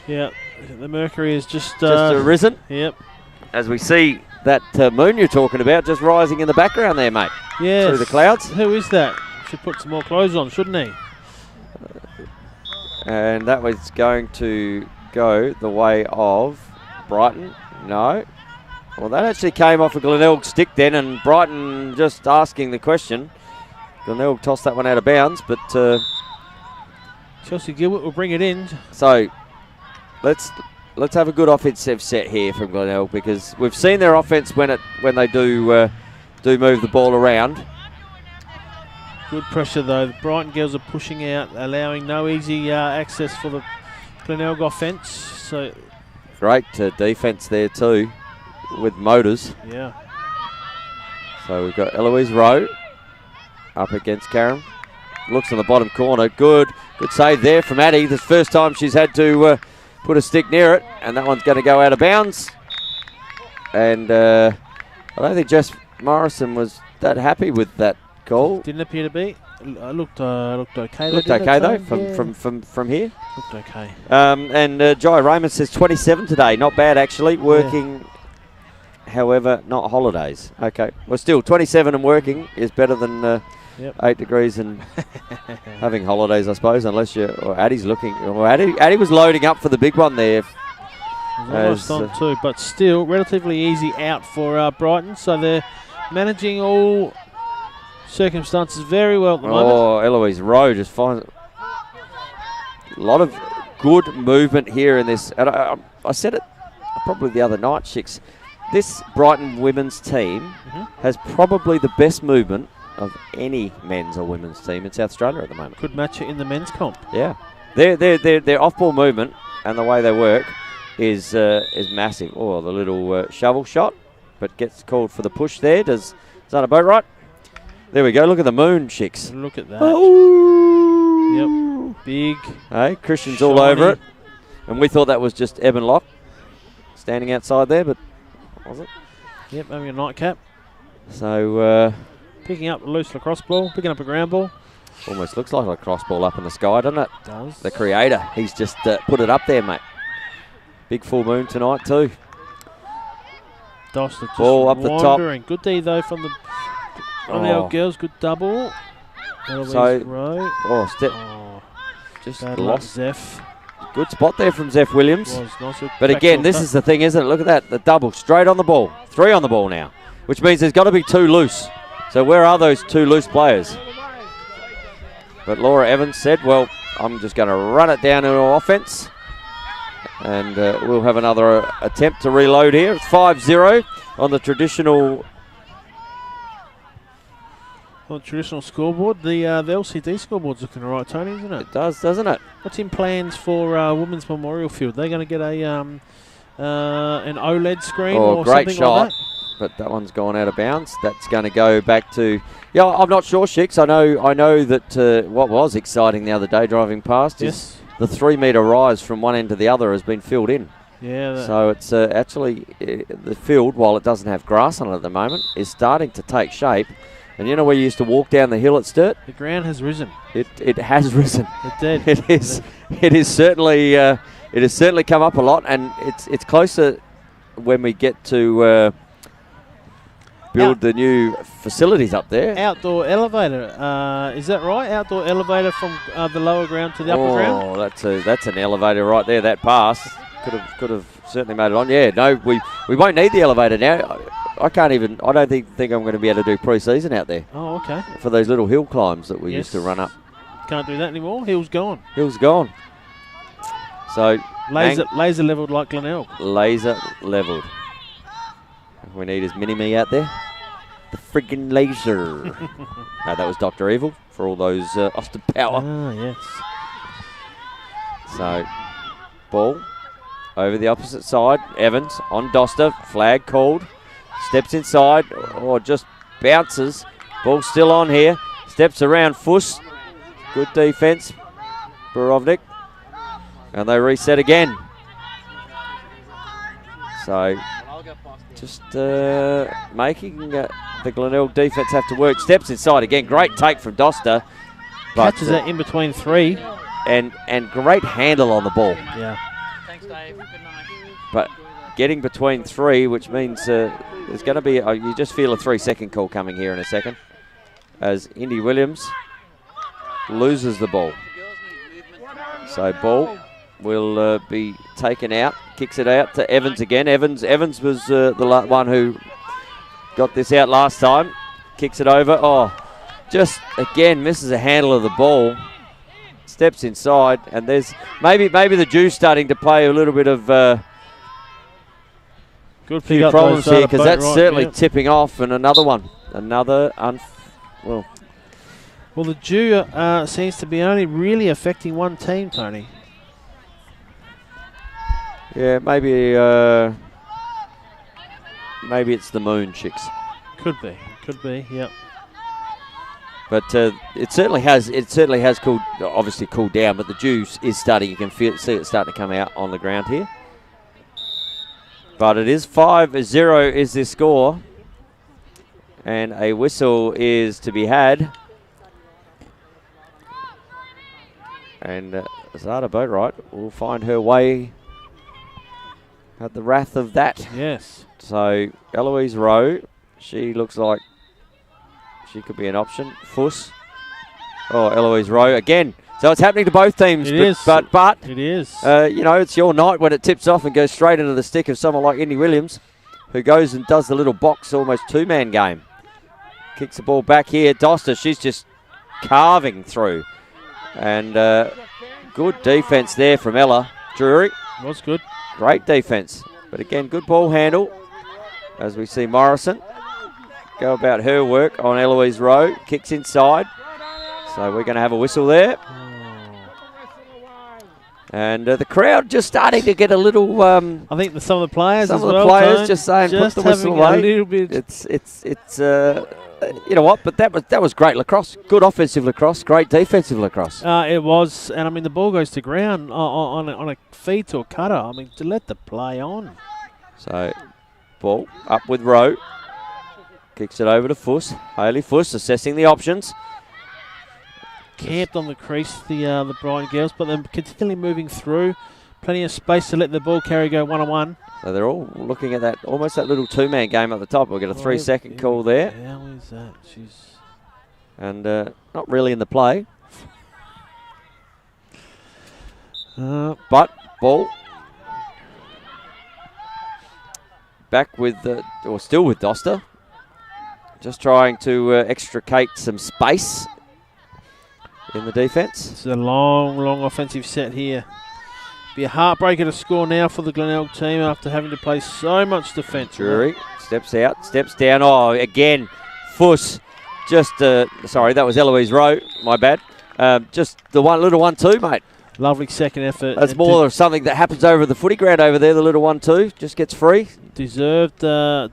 Yeah. The mercury is just risen. Yep. As we see that moon you're talking about just rising in the background there, mate. Yeah. Through the clouds. Who is that? Should put some more clothes on, shouldn't he? And that was going to go the way of Brighton. No. Well, that actually came off a Glenelg stick then, and Brighton just asking the question. Glenelg tossed that one out of bounds, but... Chelsea Gilbert will bring it in. So, let's have a good offensive set here from Glenelg, because we've seen their offense when they do move the ball around. Good pressure though. The Brighton girls are pushing out, allowing no easy access for the Glenelg offense. So great defense there too, with Motors. Yeah. So we've got Eloise Rowe up against Karen. Looks in the bottom corner. Good save there from Addie. This first time she's had to put a stick near it, and that one's going to go out of bounds. And I don't think Jess Morrison was that happy with that call. Didn't appear to be. Looked okay. Looked okay though from here. Looked okay. And Jai Raymond says 27 today. Not bad actually. Working, however, not holidays. Okay. Well, still 27 and working is better than 8 degrees and having holidays, I suppose. Unless Addie's looking. Well, Addie was loading up for the big one there. Almost on too, but still relatively easy out for Brighton. So they're managing all circumstances very well at the moment. Oh, Eloise Rowe just finds a lot of good movement here in this. And I said it probably the other night, Chicks. This Brighton women's team has probably the best movement of any men's or women's team in South Australia at the moment. Could match it in the men's comp. Yeah, their off-ball movement and the way they work is massive. Oh, the little shovel shot, but gets called for the push there. Does that boat right? There we go. Look at the moon, Chicks. Look at that. Oh. Yep. Big. Hey, Christian's all over it. And we thought that was just Eben Locke standing outside there, but was it? Yep, having a nightcap. So picking up a loose lacrosse ball, picking up a ground ball. Almost looks like a lacrosse ball up in the sky, doesn't it? Does. The creator. He's just put it up there, mate. Big full moon tonight too. Doster just ball up the top. Good D though from the Glenelg girls. Good double. Just lost Zeph. Good spot there from Zeph Williams. Nice. But again, this is the thing, isn't it? Look at that. The double straight on the ball. 3 on the ball now, which means there's got to be 2 loose. So where are those 2 loose players? But Laura Evans said, well, I'm just going to run it down into offense. And we'll have another attempt to reload here. It's 5-0 on the traditional scoreboard. The LCD scoreboard's looking all right, Tony, isn't it? It does, doesn't it? What's in plans for Women's Memorial Field? They're going to get an OLED screen or great something shot, like that? but that one's gone out of bounds. That's going to go back to... Yeah, I'm not sure, Shicks. I know that what was exciting the other day driving past is the 3-metre rise from one end to the other has been filled in. Yeah. So it's actually the field, while it doesn't have grass on it at the moment, is starting to take shape. And you know where you used to walk down the hill at Sturt? The ground has risen. It has risen. It did. It is certainly come up a lot, and it's closer when we get to build the new facilities up there. Outdoor elevator, is that right? Outdoor elevator from the lower ground to the upper ground. Oh, that's an elevator right there. That pass could have certainly made it on. Yeah, no, we won't need the elevator now. I don't think I'm going to be able to do pre-season out there. Oh, okay. For those little hill climbs that we used to run up. Can't do that anymore. Hill's gone. Hill's gone. So laser leveled like Glenelg. Laser leveled. We need his mini-me out there. The friggin' laser. No, that was Dr. Evil for all those Austin Power. Ah, yes. So, ball over the opposite side. Evans on Doster. Flag called. Steps inside, or just bounces. Ball still on here. Steps around Fuss. Good defence. Borovnik. And they reset again. So just making the Glenelg defence have to work. Steps inside again. Great take from Doster. Catches it in between three. And great handle on the ball. Yeah. Thanks, Dave. Good night. But getting between three, which means there's going to be, you just feel a 3-second call coming here in a second. As Indy Williams loses the ball. So ball will be taken out. Kicks it out to Evans again. Evans was the one who got this out last time. Kicks it over. Oh, just again misses a handle of the ball. Steps inside, and there's maybe the Jew's starting to play a little bit of good few problems here, because that's certainly tipping off. And another one, well, the Jew seems to be only really affecting one team, Tony. Yeah, maybe it's the Moon Chicks. Could be, yep. But it certainly has obviously cooled down. But the juice is starting. You can see it starting to come out on the ground here. But it is 5-0 is the score, and a whistle is to be had. And Zada Boatwright will find her way at the wrath of that. Yes. So Eloise Rowe, she looks like she could be an option. Fuss. Oh, Eloise Rowe again. So it's happening to both teams. It is. But it is. It's your night when it tips off and goes straight into the stick of someone like Indy Williams, who goes and does the little box, almost two-man game. Kicks the ball back here. Doster, she's just carving through. And good defence there from Ella Drury. Was good. Great defence. But again, good ball handle. As we see Morrison go about her work on Eloise Rowe. Kicks inside. So we're going to have a whistle there. And the crowd just starting to get a little... I think some of the players as well. Some of the players just saying, put the whistle away. A little bit. It's you know what? But that was great lacrosse. Good offensive lacrosse. Great defensive lacrosse. It was. And, I mean, the ball goes to ground on a feed or cutter. I mean, to let the play on. So, ball up with Rowe. Kicks it over to Fuss. Hayley Fuss assessing the options. Camped on the crease, the Brighton girls, but they're continually moving through. Plenty of space to let the ball carry go one-on-one. So they're all looking at that, almost that little two-man game at the top. We'll get a 3-second call there. How is that? And not really in the play. But ball back with, or still with Doster. Just trying to extricate some space in the defence. It's a long offensive set here. Be a heartbreaker to score now for the Glenelg team after having to play so much defence. Drury steps out, steps down. Oh, again, Fuss. Just, sorry, that was Eloise Rowe. My bad. Just the little 1-2, mate. Lovely second effort. That's more of something that happens over the footy ground over there. The little 1-2 just gets free. Deserved a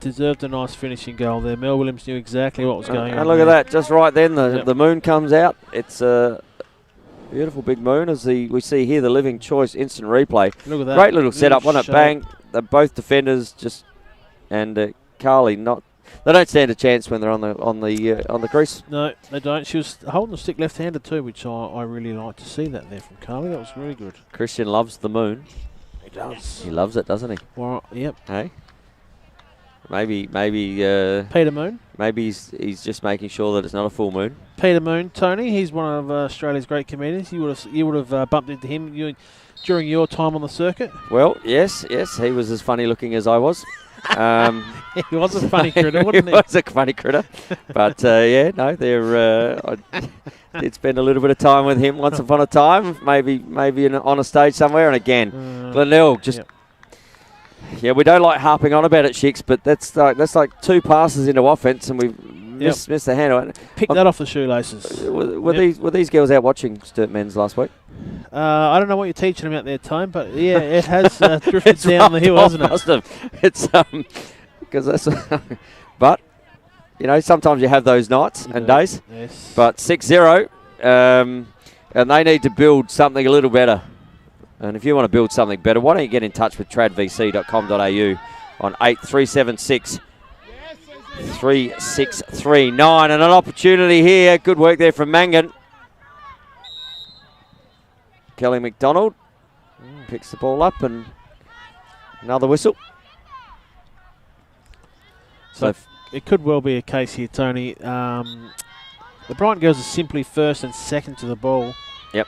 nice finishing goal there. Mel Williams knew exactly what was going on. And look at that, just right then, the moon comes out. It's a beautiful big moon, as we see here the Living Choice instant replay. Look at that. Great little setup, wasn't it? Bang. They're both defenders and Carly they don't stand a chance when they're on the crease. No, they don't. She was holding the stick left-handed too, which I really like to see that there from Carly. That was really good. Christian loves the moon. He does. He loves it, doesn't he? Well, yep. Hey. Maybe Peter Moon. Maybe he's just making sure that it's not a full moon. Peter Moon, Tony. He's one of Australia's great comedians. You would have bumped into him during your time on the circuit. Well, yes, he was as funny looking as I was. He was a funny critter, wasn't he? He was a funny critter. But I did spend a little bit of time with him once upon a time. Maybe on a stage somewhere. And again, Glenelg just. Yep. Yeah, we don't like harping on about it, Shicks, but that's like two passes into offence, and we've missed the handle. Pick that off the shoelaces. Were these girls out watching Sturt Men's last week? I don't know what you're teaching them out there, Tone, but yeah, it has drifted down the hill, hasn't it? Must have. It's because that's. But You know, sometimes you have those nights and days. Yes. But 6-0, and they need to build something a little better. And if you want to build something better, why don't you get in touch with tradvc.com.au on 8376 3639. And an opportunity here. Good work there from Mangan. Kelly McDonald picks the ball up and another whistle. So it could well be a case here, Tony. The Brighton girls are simply first and second to the ball. Yep.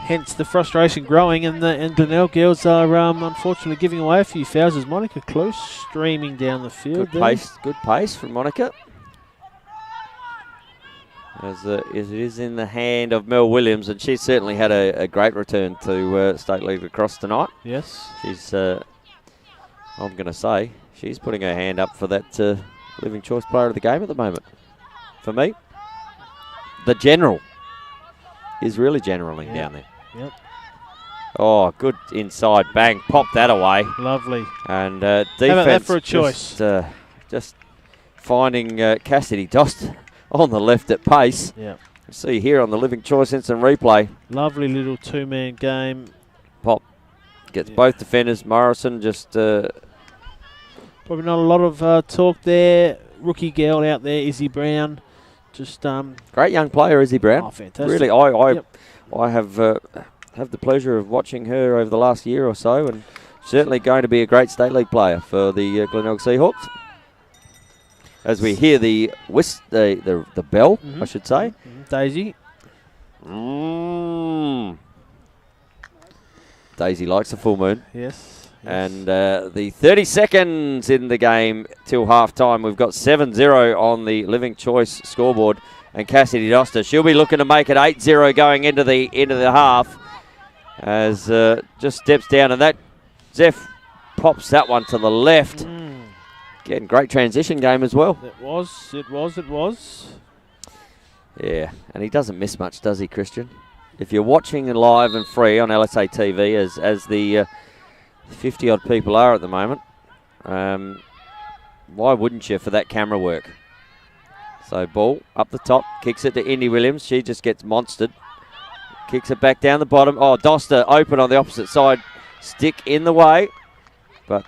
Hence the frustration growing, and Glenelg girls are unfortunately giving away a few fouls as Monica Close streaming down the field. Good pace from Monica. As it is in the hand of Mel Williams, and she's certainly had a great return to State League Lacrosse tonight. Yes. She's, I'm going to say, she's putting her hand up for that Living Choice Player of the Game at the moment. For me, the general is really generaling down there. Yep. Oh, good inside bang. Pop that away. Lovely. And defense. How about that for a choice? Just finding Cassidy Dost on the left at pace. Yeah. See here on the Living Choice instant replay. Lovely little two-man game. Pop gets both defenders. Morrison just... Probably not a lot of talk there. Rookie girl out there, Izzy Brown. Just great young player, Izzy Brown. Oh, fantastic. Really, I have the pleasure of watching her over the last year or so, and certainly going to be a great State League player for the Glenelg Seahawks. As we hear the bell, I should say. Daisy. Daisy likes the full moon. Yes. And the 30 seconds in the game till half-time. We've got 7-0 on the Living Choice scoreboard. And Cassidy Doster, she'll be looking to make it 8-0 going into the half. As just steps down, and that Zeph pops that one to the left. Again, great transition game as well. It was. Yeah, and he doesn't miss much, does he, Christian? If you're watching live and free on LSA TV, as the 50-odd people are at the moment, why wouldn't you for that camera work? So ball up the top, kicks it to Indy Williams. She just gets monstered. Kicks it back down the bottom. Oh, Doster open on the opposite side. Stick in the way. But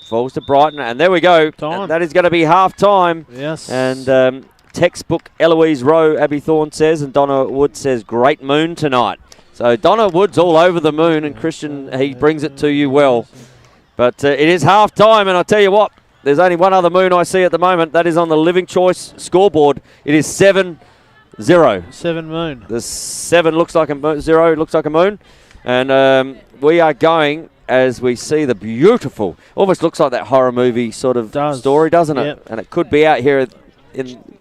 falls to Brighton. And there we go. And that is going to be half-time. Yes. And textbook Eloise Rowe, Abby Thorne says, and Donna Wood says, great moon tonight. So Donna Wood's all over the moon, and Christian, he brings it to you well. But it is half-time, and I'll tell you what, there's only one other moon I see at the moment. That is on the Living Choice scoreboard. It is 7-0. 7 moon. The 7 looks like a 0, looks like a moon. And we are going as we see the beautiful, almost looks like that horror movie sort of story, doesn't it? Yep. And it could be out here,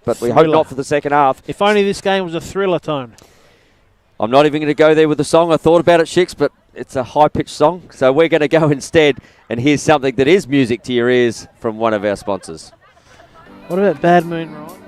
but we hope not for the second half. If only this game was a thriller, Tone. I'm not even going to go there with the song. I thought about it, Shix, but it's a high-pitched song. So we're going to go instead and hear something that is music to your ears from one of our sponsors. What about Bad Moon, Ryan?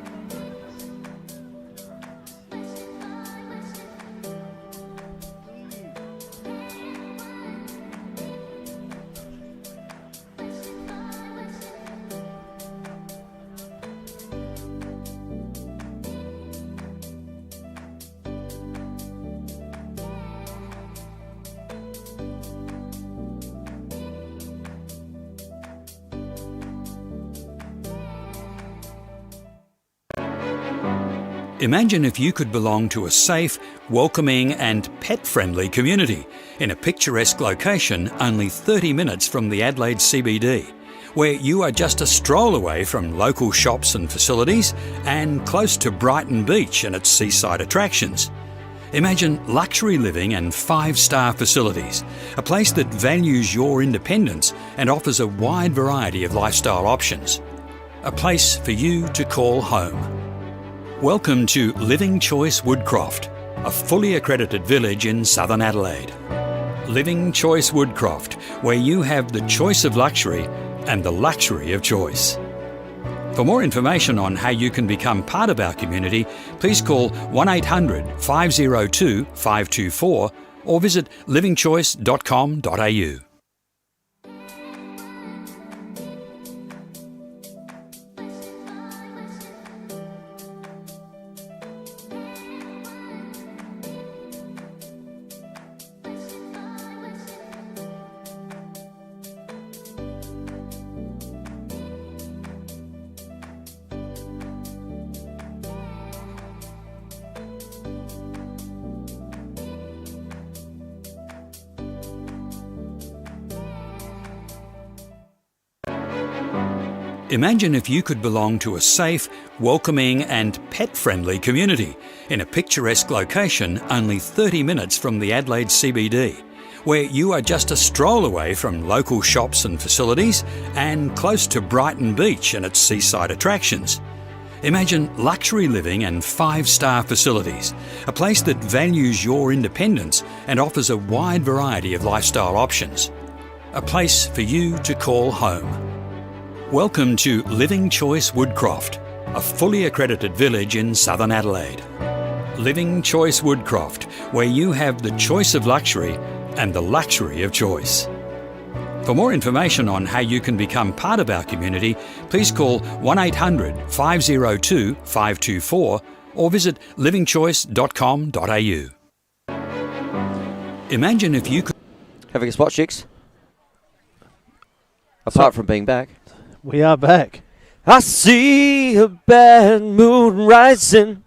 Imagine if you could belong to a safe, welcoming and pet-friendly community in a picturesque location only 30 minutes from the Adelaide CBD, where you are just a stroll away from local shops and facilities and close to Brighton Beach and its seaside attractions. Imagine luxury living and 5-star facilities, a place that values your independence and offers a wide variety of lifestyle options. A place for you to call home. Welcome to Living Choice Woodcroft, a fully accredited village in southern Adelaide. Living Choice Woodcroft, where you have the choice of luxury and the luxury of choice. For more information on how you can become part of our community, please call 1800 502 524 or visit livingchoice.com.au. Imagine if you could belong to a safe, welcoming and pet-friendly community in a picturesque location only 30 minutes from the Adelaide CBD, where you are just a stroll away from local shops and facilities and close to Brighton Beach and its seaside attractions. Imagine luxury living and 5-star facilities, a place that values your independence and offers a wide variety of lifestyle options. A place for you to call home. Welcome to Living Choice Woodcroft, a fully accredited village in southern Adelaide. Living Choice Woodcroft, where you have the choice of luxury and the luxury of choice. For more information on how you can become part of our community, please call 1800 502 524 or visit livingchoice.com.au. Imagine if you could... Having a spot, Chicks? Apart from being back. We are back. I see a bad moon rising.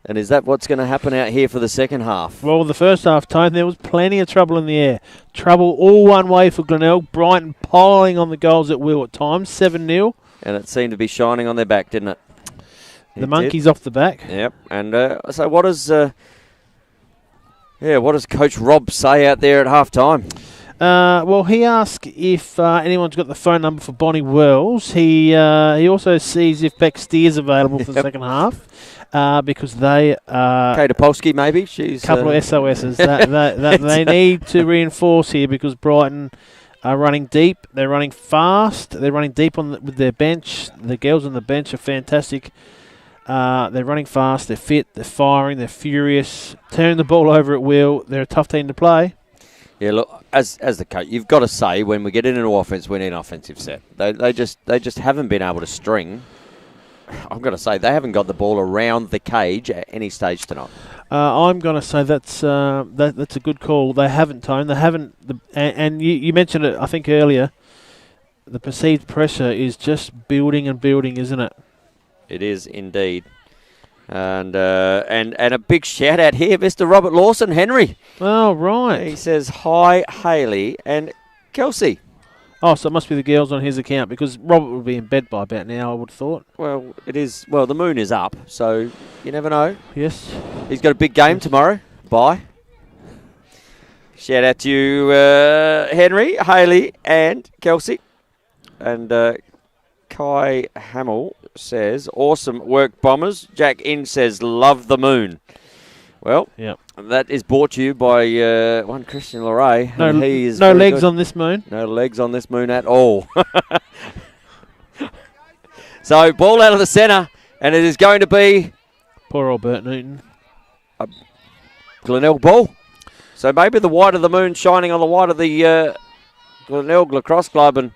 And is that what's going to happen out here for the second half? Well, the first half, Tone, there was plenty of trouble in the air. Trouble all one way for Glenelg. Brighton piling on the goals at will at times, 7-0. And it seemed to be shining on their back, didn't it? The monkeys off the back. Yep. And so what does Coach Rob say out there at half time? Well, he asked if anyone's got the phone number for Bonnie Wells. He also sees if Beck Steer's available for the second half because they Kate Opolsky, maybe. She's a couple of SOSs. They need to reinforce here because Brighton are running deep. They're running fast. They're running deep with their bench. The girls on the bench are fantastic. They're running fast. They're fit. They're firing. They're furious. Turning the ball over at will. They're a tough team to play. Yeah, look, as the coach, you've got to say when we get into offense, we need an offensive set. They just haven't been able to string. I've got to say they haven't got the ball around the cage at any stage tonight. I'm going to say that's a good call. They haven't, Tone. They haven't. And you mentioned it, I think earlier. The perceived pressure is just building and building, isn't it? It is indeed. And a big shout out here, Mr. Robert Lawson, Henry. Oh, right. He says, hi, Hayley and Kelsey. Oh, so it must be the girls on his account because Robert would be in bed by about now, I would have thought. Well, it is. Well, the moon is up, so you never know. Yes. He's got a big game tomorrow. Bye. Shout out to you, Henry, Hayley and Kelsey. And Kai Hamill says, awesome work, Bombers. Jack In says, love the moon. Well, yep. That is brought to you by one Christian Leray. No legs on this moon. No legs on this moon at all. So, ball out of the centre, and it is going to be... Poor old Bert Newton. A Glenelg ball. So maybe the white of the moon shining on the white of the Glenelg Lacrosse Club, and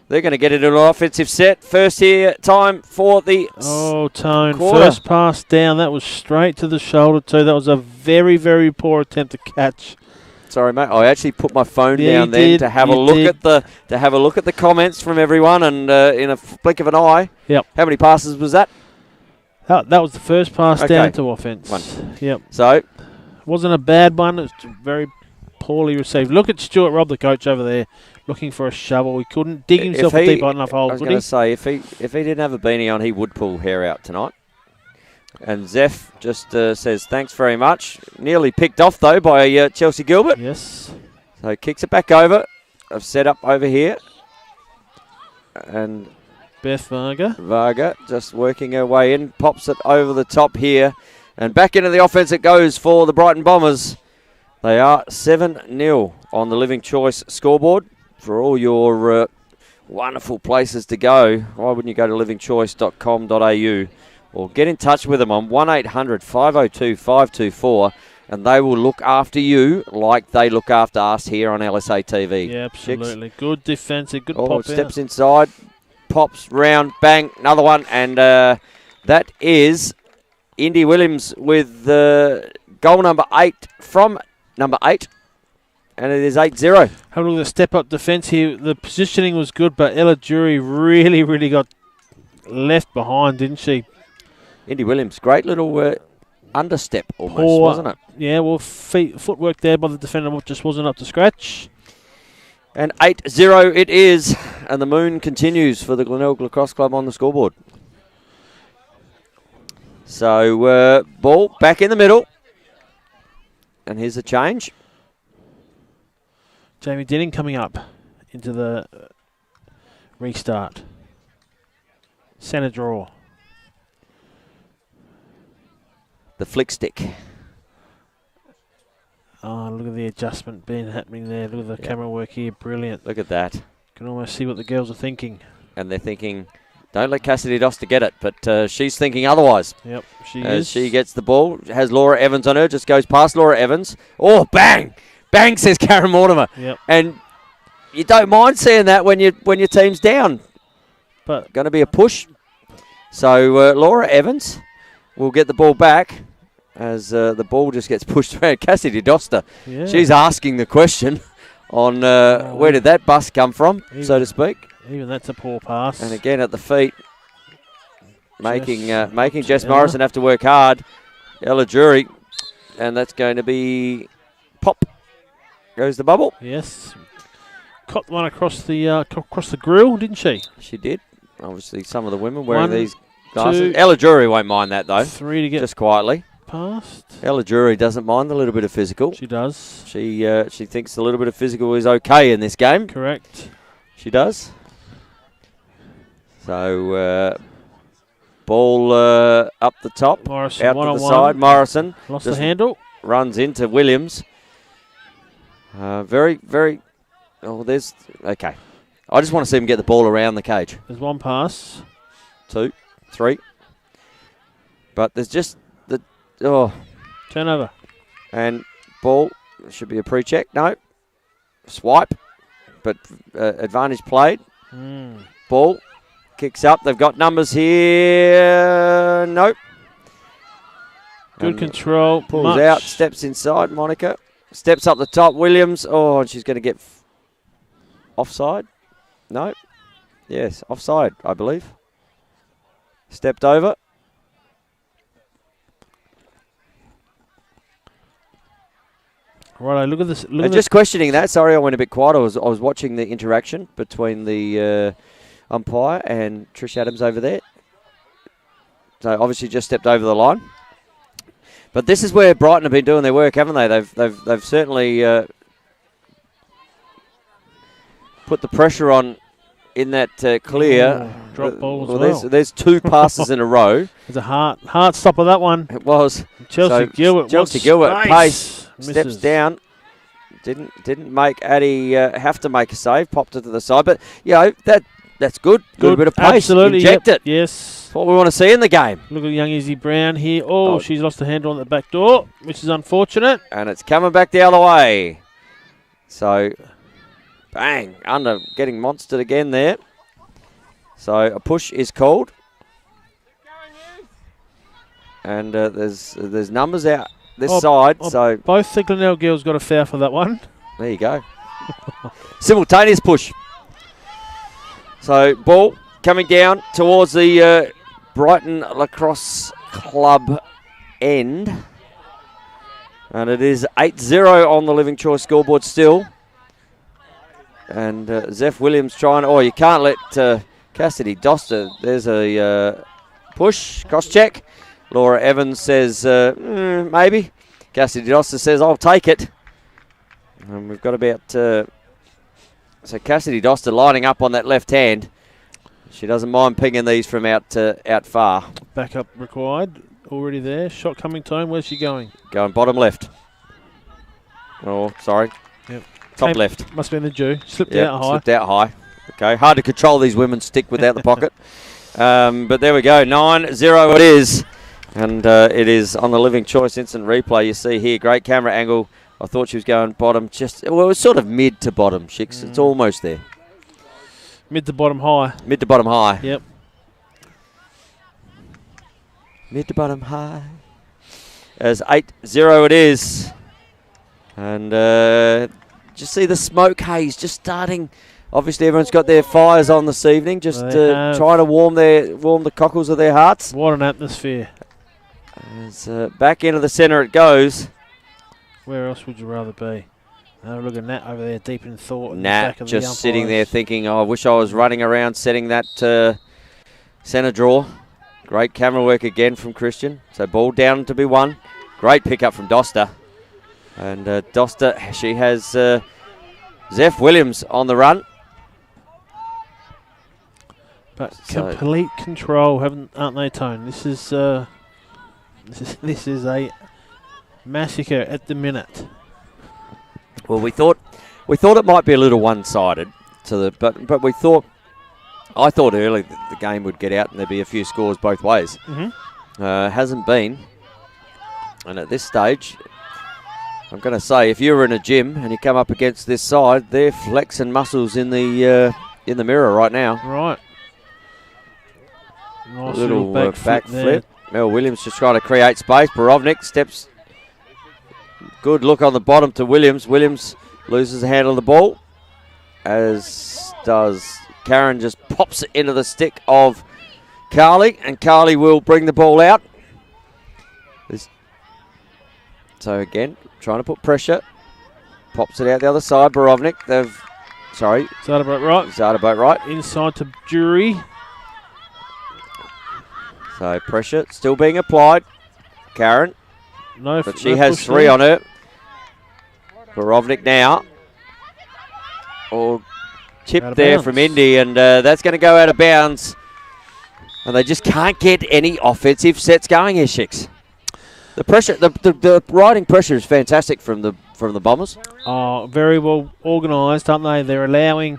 they're going to get into an offensive set. First here, time for the Tone. quarter. First pass down. That was straight to the shoulder too. That was a very, very poor attempt to catch. Sorry, mate. I actually put my phone down then to have a look at the comments from everyone, and in a blink of an eye. Yep. How many passes was that? That was the first pass down to offence. One. Yep. So wasn't a bad one. It was very poorly received. Look at Stuart Robb, the coach over there, looking for a shovel. He couldn't dig himself a deep enough hole. I was going to say, if he didn't have a beanie on, he would pull hair out tonight. And Zeph just says, thanks very much. Nearly picked off, though, by Chelsea Gilbert. Yes. So kicks it back over. I've set up over here. And Beth Varga just working her way in. Pops it over the top here. And back into the offense it goes for the Brighton Bombers. They are 7-0 on the Living Choice scoreboard. For all your wonderful places to go, why wouldn't you go to livingchoice.com.au or get in touch with them on 1800 502 524, and they will look after you like they look after us here on LSA TV. Yeah, absolutely. Chicks. Good defensive, good pop out. Steps inside, pops round, bang, another one, and that is Indy Williams with goal number 8 from number 8. And it is 8-0. Have a look at the step-up defence here. The positioning was good, but Ella Jury really, really got left behind, didn't she? Indy Williams, great little understep almost, wasn't it? Yeah, well, footwork there by the defender just wasn't up to scratch. And 8-0 it is. and the moon continues for the Glenelg Lacrosse Club on the scoreboard. So, ball back in the middle. And here's a change. Jamie Denning coming up into the restart. Centre draw. The flick stick. Oh, look at the adjustment being happening there. Look at the camera work here. Brilliant. Look at that. Can almost see what the girls are thinking. And they're thinking, don't let Cassidy Doster get it. But she's thinking otherwise. Yep, she As is. she gets the ball, has Laura Evans on her, just goes past Laura Evans. Oh, bang! Bang, says Karen Mortimer. Yep. And you don't mind seeing that when your team's down. But going to be a push. So Laura Evans will get the ball back as the ball just gets pushed around. Cassidy Doster, she's asking the question on where did that bus come from, so to speak. Even that's a poor pass. And again at the feet, making Jess Morrison have to work hard. Ella Jury, and that's going to be pop. Goes the bubble. Yes. Caught one across the grill, didn't she? She did. Obviously, some of the women wearing these glasses. Ella Jury won't mind that, though. 3 to get just quietly. Past. Ella Jury doesn't mind a little bit of physical. She does. She thinks a little bit of physical is okay in this game. Correct. She does. So, ball up the top. Morrison, out to the side. Morrison. Lost the handle. Runs into Williams. Very, very... Oh, there's... Okay. I just want to see him get the ball around the cage. There's one pass. 2, 3. But there's just the... Oh. Turnover. And ball should be a pre-check. No. Swipe. But advantage played. Ball kicks up. They've got numbers here. Nope. Good and control. Pulls out. Steps inside. Monica. Steps up the top. Williams. Oh, and she's going to get offside. No. Yes, offside, I believe. Stepped over. Right, look at this. And just questioning that. Sorry, I went a bit quiet. I was watching the interaction between the umpire and Trish Adams over there. So obviously just stepped over the line. But this is where Brighton have been doing their work, haven't they? They've certainly put the pressure on in that clear. Drop ball as well. There's 2 passes in a row. It's a hard stop of that one. It was. Chelsea Gilbert. Chelsea Gilbert pace steps down. Didn't make Addie have to make a save. Popped it to the side, but that's good. Good bit of pace. Absolutely. Inject it. Yes. What we want to see in the game. Look at young Izzy Brown here. Oh, she's lost the handle on the back door, which is unfortunate. And it's coming back the other way. So, bang, getting monstered again there. So a push is called. And there's numbers out this side. So both the Glenelg girls got a foul for that one. There you go. Simultaneous push. So ball coming down towards the Brighton Lacrosse Club end. And it is 8-0 on the Living Choice scoreboard still. And Zeph Williams trying... Oh, you can't let Cassidy Doster... There's a push, cross-check. Laura Evans says, maybe. Cassidy Doster says, I'll take it. And we've got about... so Cassidy Doster lining up on that left hand. She doesn't mind pinging these from out far. Backup required. Already there. Shot coming time. Where's she going? Going bottom left. Oh, sorry. Yep. Top left. Must have been the Jew. Slipped out high. Slipped out high. Okay. Hard to control these women's stick without the pocket. But there we go. 9-0 it is. And it is on the Living Choice instant replay. You see here, great camera angle. I thought she was going bottom. It was sort of mid to bottom, Shix. It's almost there. Mid to bottom high. Mid to bottom high. Yep. Mid to bottom high. As 8-0 it is. And just see the smoke haze just starting. Obviously everyone's got their fires on this evening. Just trying to warm the cockles of their hearts. What an atmosphere. As back into the centre it goes. Where else would you rather be? Look at Nat over there, deep in thought. Nat just sitting there thinking, oh, I wish I was running around setting that centre draw. Great camera work again from Christian. So ball down to be won. Great pick up from Doster. And Doster, she has Zeph Williams on the run. But complete control, aren't they, Tone? This is a massacre at the minute. Well, we thought it might be a little one-sided but I thought early that the game would get out and there'd be a few scores both ways. Hasn't been. And at this stage, I'm going to say, if you were in a gym and you come up against this side, they're flexing muscles in the mirror right now. Right. Nice little back flip. there. Mel Williams just trying to create space. Borovnik steps. Good look on the bottom to Williams. Williams loses the handle of the ball, as does Karen. Just pops it into the stick of Carly, and Carly will bring the ball out. So again, trying to put pressure. Pops it out the other side. Borovnik. Zardaboat right. Inside to Jury. So pressure still being applied. Karen. But she has 3 there on her. Borovnik now. Tip there from Indy, and that's going to go out of bounds. And they just can't get any offensive sets going here, Shix. The pressure, the riding pressure is fantastic from the Bombers. Oh, very well organised, aren't they? They're allowing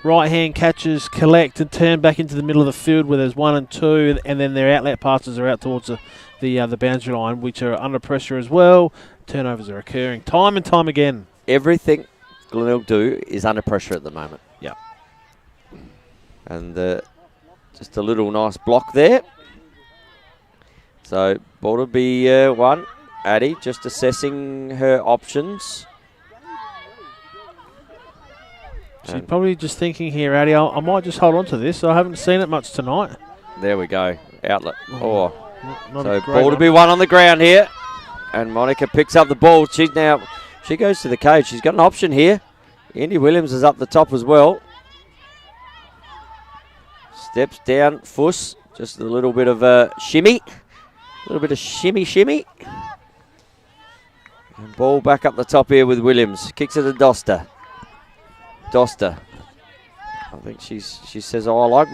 right-hand catches collect and turn back into the middle of the field where there's 1 and 2, and then their outlet passes are out towards the boundary line, which are under pressure as well. Turnovers are occurring time and time again. Everything Glenelg do is under pressure at the moment. Yeah. And just a little nice block there. So ball to be 1. Addie just assessing her options. She's probably just thinking here, Addie, I might just hold on to this. I haven't seen it much tonight. There we go. Outlet. Not So ball to be 1 on the ground here. And Monica picks up the ball. She goes to the cage. She's got an option here. Indy Williams is up the top as well. Steps down. Fuss. Just a little bit of a shimmy. A little bit of shimmy. And ball back up the top here with Williams. Kicks it to Doster. I think she says, "Oh, I like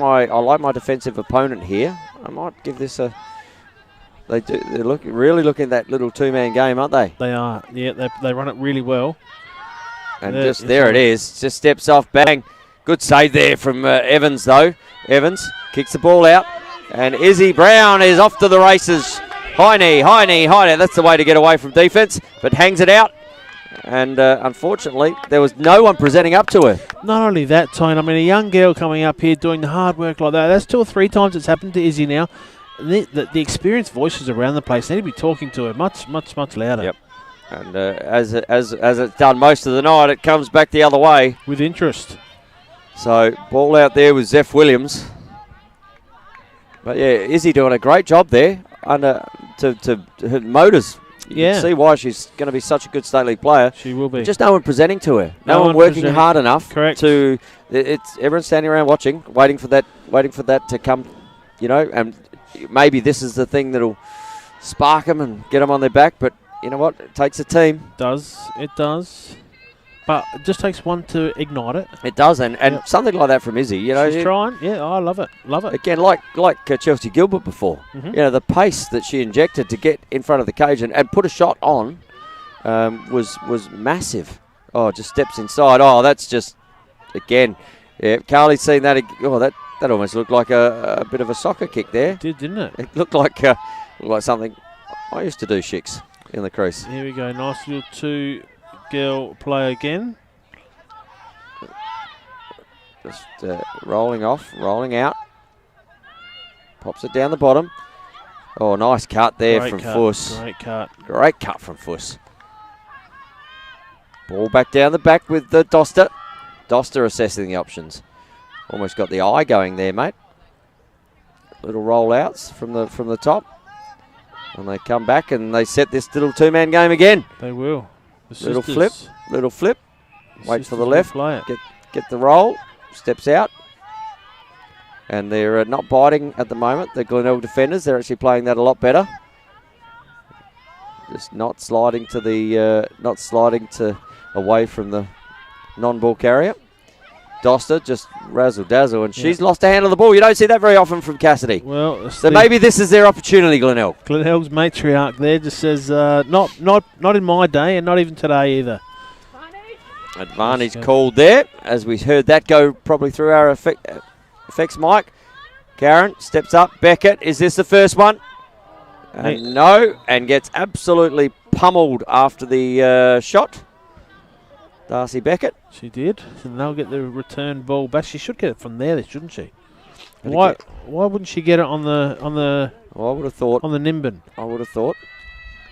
my defensive opponent here. I might give this a." They're really looking at that little 2-man game, aren't they? They are. Yeah, they run it really well. And there it is. Just steps off, bang. Good save there from Evans though. Evans kicks the ball out, and Izzy Brown is off to the races. High knee. That's the way to get away from defence, but hangs it out. And unfortunately, there was no one presenting up to her. Not only that, Tone, I mean, a young girl coming up here doing the hard work like that. That's 2 or 3 times it's happened to Izzy now. The experienced voices around the place need to be talking to her much louder. Yep. And as it's done most of the night, it comes back the other way. With interest. So, ball out there with Zeph Williams. But yeah, Izzy doing a great job there to her motors. You can see why she's going to be such a good state league player. She will be. Just no one presenting to her. No one working hard enough. Correct. Everyone's standing around watching, waiting for that to come, and maybe this is the thing that'll spark them and get them on their back. But you know what? It takes a team. It does. But it just takes one to ignite it. It does, and something like that from Izzy. She's trying. Yeah, I love it. Again, like Chelsea Gilbert before. Mm-hmm. The pace that she injected to get in front of the cage and put a shot on was massive. Oh, just steps inside. Oh, that's just, again, yeah, Carly's seen that. Oh, that almost looked like a bit of a soccer kick there. It did, didn't it? It looked like something I used to do, Shix, in the crease. Here we go. Nice little 2-girl play again. Just rolling out. Pops it down the bottom. Oh, nice cut there from Fuss. Great cut from Fuss. Ball back down the back with the Doster. Doster assessing the options. Almost got the eye going there, mate. Little rollouts from the top. And they come back and they set this little 2-man game again. They will. Little flip. Waits for the left. Get the roll. Steps out. And they're not biting at the moment, the Glenelg defenders. They're actually playing that a lot better. Just not sliding to away from the non-ball carrier. Doster just razzle-dazzle, and she's lost a hand on the ball. You don't see that very often from Cassidy. Well, so maybe this is their opportunity, Glenelg. Glenelg's matriarch there just says, not in my day, and not even today either. Advantage called there, as we heard that go probably through our effects mic. Karen steps up. Beckett, is this the first one? No, and gets absolutely pummeled after the shot. Darcy Beckett. She did, and they'll get the return ball back. She should get it from there, shouldn't she? Why wouldn't she get it on the? Well, I would have thought on the Nimbin. I would have thought,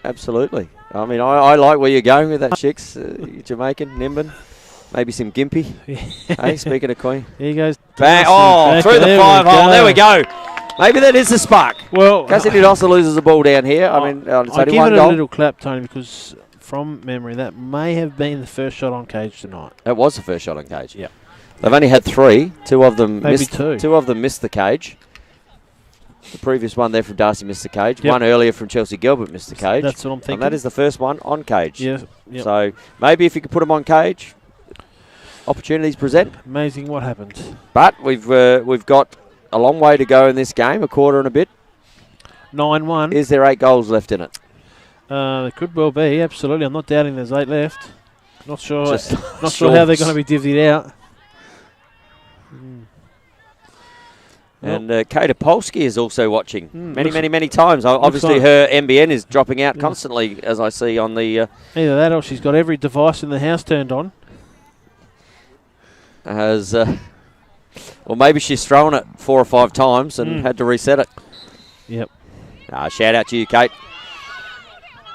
absolutely. I mean, I like where you're going with that, chicks. Jamaican Nimbin, maybe some Gympie. Hey, speaking of Queen, here he goes. Bang! Oh, through the 5-hole. There we go. Maybe that is the spark. Well, Cassidy Doster loses the ball down here. I mean, it's only one goal. Give it a little clap, Tony, because from memory, that may have been the first shot on cage tonight. That was the first shot on cage. Yeah. They've only had 3. Two of them maybe missed. 2. 2 of them missed the cage. The previous one there from Darcy missed the cage. One earlier from Chelsea Gilbert missed the cage. That's what I'm thinking. And that is the first one on cage. Yeah. Yep. So maybe if you could put them on cage, opportunities present. Amazing what happens. But we've got a long way to go in this game, a quarter and a bit. 9-1. Is there 8 goals left in it? There could well be, absolutely. I'm not doubting there's 8 left. Not sure. Not sure how they're going to be divvied out. And Kate Polsky is also watching many times. Obviously, her MBN is dropping out constantly, as I see on the. Either that, or she's got every device in the house turned on. Or maybe she's thrown it 4 or 5 times and had to reset it. Yep. Shout out to you, Kate.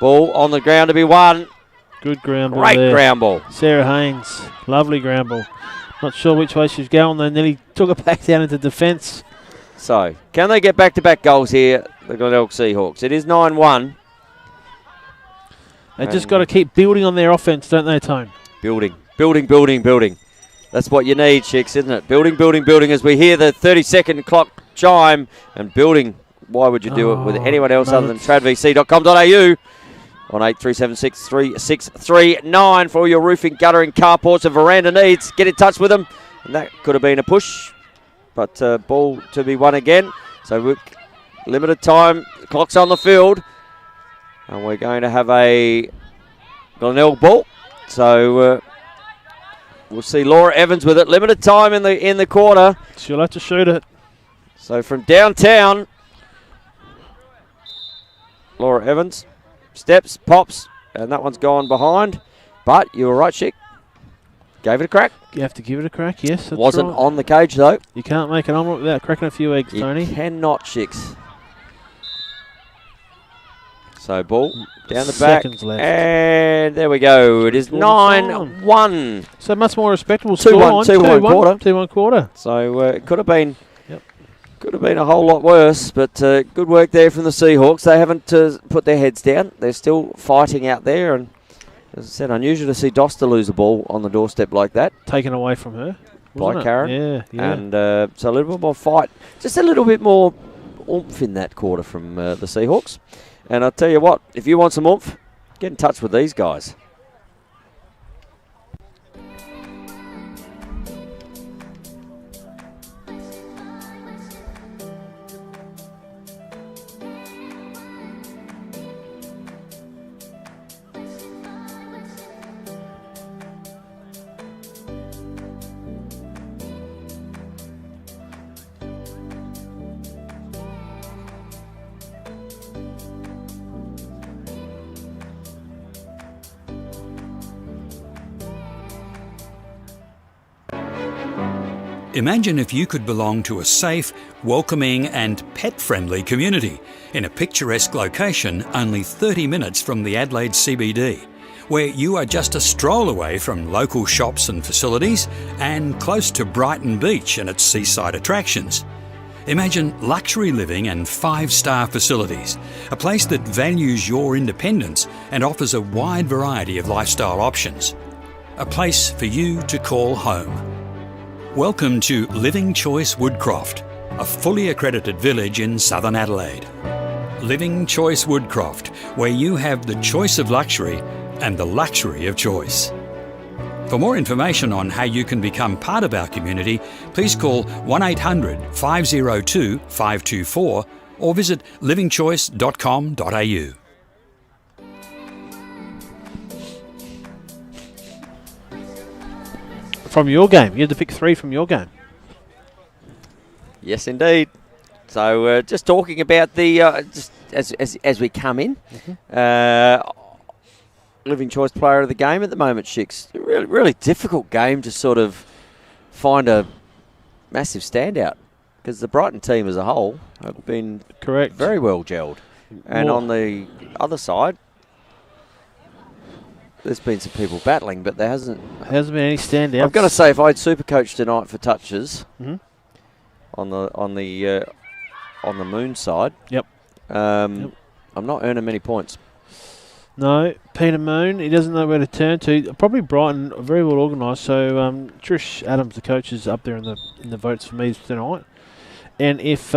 Ball on the ground to be won. Good ground ball. Great ground ball. Sarah Haynes. Lovely ground ball. Not sure which way she's going. They nearly took it back down into defence. So, can they get back-to-back goals here, the Glenelg Seahawks? It is 9-1. They just got to keep building on their offence, don't they, Tone? Building. That's what you need, chicks, isn't it? Building as we hear the 30-second clock chime. And building, why would you do it with anyone else other than tradvc.com.au on 83763639 for all your roofing, guttering, carports and veranda needs. Get in touch with them. And that could have been a push. But ball to be won again. So limited time. The clock's on the field. And we're going to have a Glenelg ball. So we'll see Laura Evans with it. Limited time in the quarter. She'll have to shoot it. So from downtown, Laura Evans steps, pops, and that one's gone behind. But you were right, Chick. Gave it a crack. You have to give it a crack, yes. That's Wasn't right. on the cage, though. You can't make an omelette without cracking a few eggs, Tony. You cannot, Chicks. So ball down the back. Seconds left. And there we go. It is 9-1. So much more respectable 2-1 quarter. 2-1 quarter. So it could have been a whole lot worse, but good work there from the Seahawks. They haven't put their heads down. They're still fighting out there, and as I said, unusual to see Doster lose a ball on the doorstep like that. Taken away from her. By Karen. Yeah. And so a little bit more fight. Just a little bit more oomph in that quarter from the Seahawks. And I'll tell you what, if you want some oomph, get in touch with these guys. Imagine if you could belong to a safe, welcoming and pet-friendly community in a picturesque location only 30 minutes from the Adelaide CBD, where you are just a stroll away from local shops and facilities and close to Brighton Beach and its seaside attractions. Imagine luxury living and 5-star facilities, a place that values your independence and offers a wide variety of lifestyle options. a place for you to call home. Welcome to Living Choice Woodcroft, a fully accredited village in southern Adelaide. Living Choice Woodcroft, where you have the choice of luxury and the luxury of choice. For more information on how you can become part of our community, please call 1800 502 524 or visit livingchoice.com.au. From your game, you had to pick 3 from your game. Yes, indeed. So just talking about the just as we come in, Living Choice Player of the Game at the moment, Shix. Really difficult game to sort of find a massive standout because the Brighton team as a whole have been very well gelled, and on the other side, there's been some people battling, but there hasn't been any standouts. I've got to say, if I had Supercoach tonight for touches on the Moon side, I'm not earning many points. No, Peter Moon, he doesn't know where to turn to. Probably Brighton, very well organised. So Trish Adams, the coach, is up there in the votes for me tonight. And if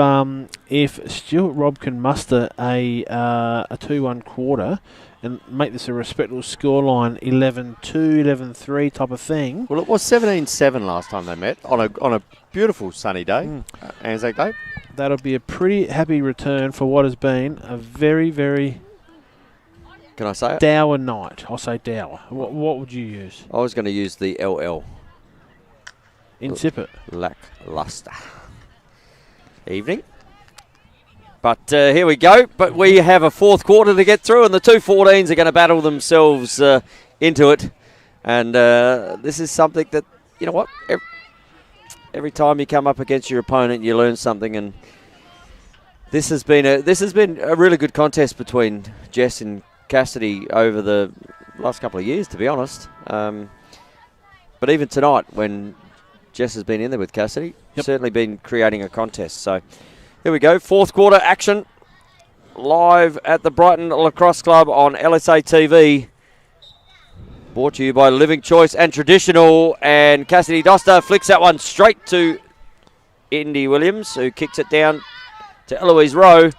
Stuart Robb can muster a 2-1 quarter and make this a respectable scoreline, 11-2, 11-3 type of thing. Well, it was 17-7 last time they met on a beautiful sunny day, Anzac Day. That'll be a pretty happy return for what has been a very, very... Can I say it? Dour night. I'll say dour. What would you use? I was going to use the LL. Insipid. Lackluster. Evening. But here we go. But we have a fourth quarter to get through, and the two 14s are going to battle themselves into it. And this is something that, you know what, every time you come up against your opponent, you learn something. And this has been a really good contest between Jess and Cassidy over the last couple of years, to be honest. But even tonight, when Jess has been in there with Cassidy, certainly been creating a contest. So here we go, fourth quarter action, live at the Brighton Lacrosse Club on LSA TV. Brought to you by Living Choice and Traditional. And Cassidy Doster flicks that one straight to Indy Williams, who kicks it down to Eloise Rowe.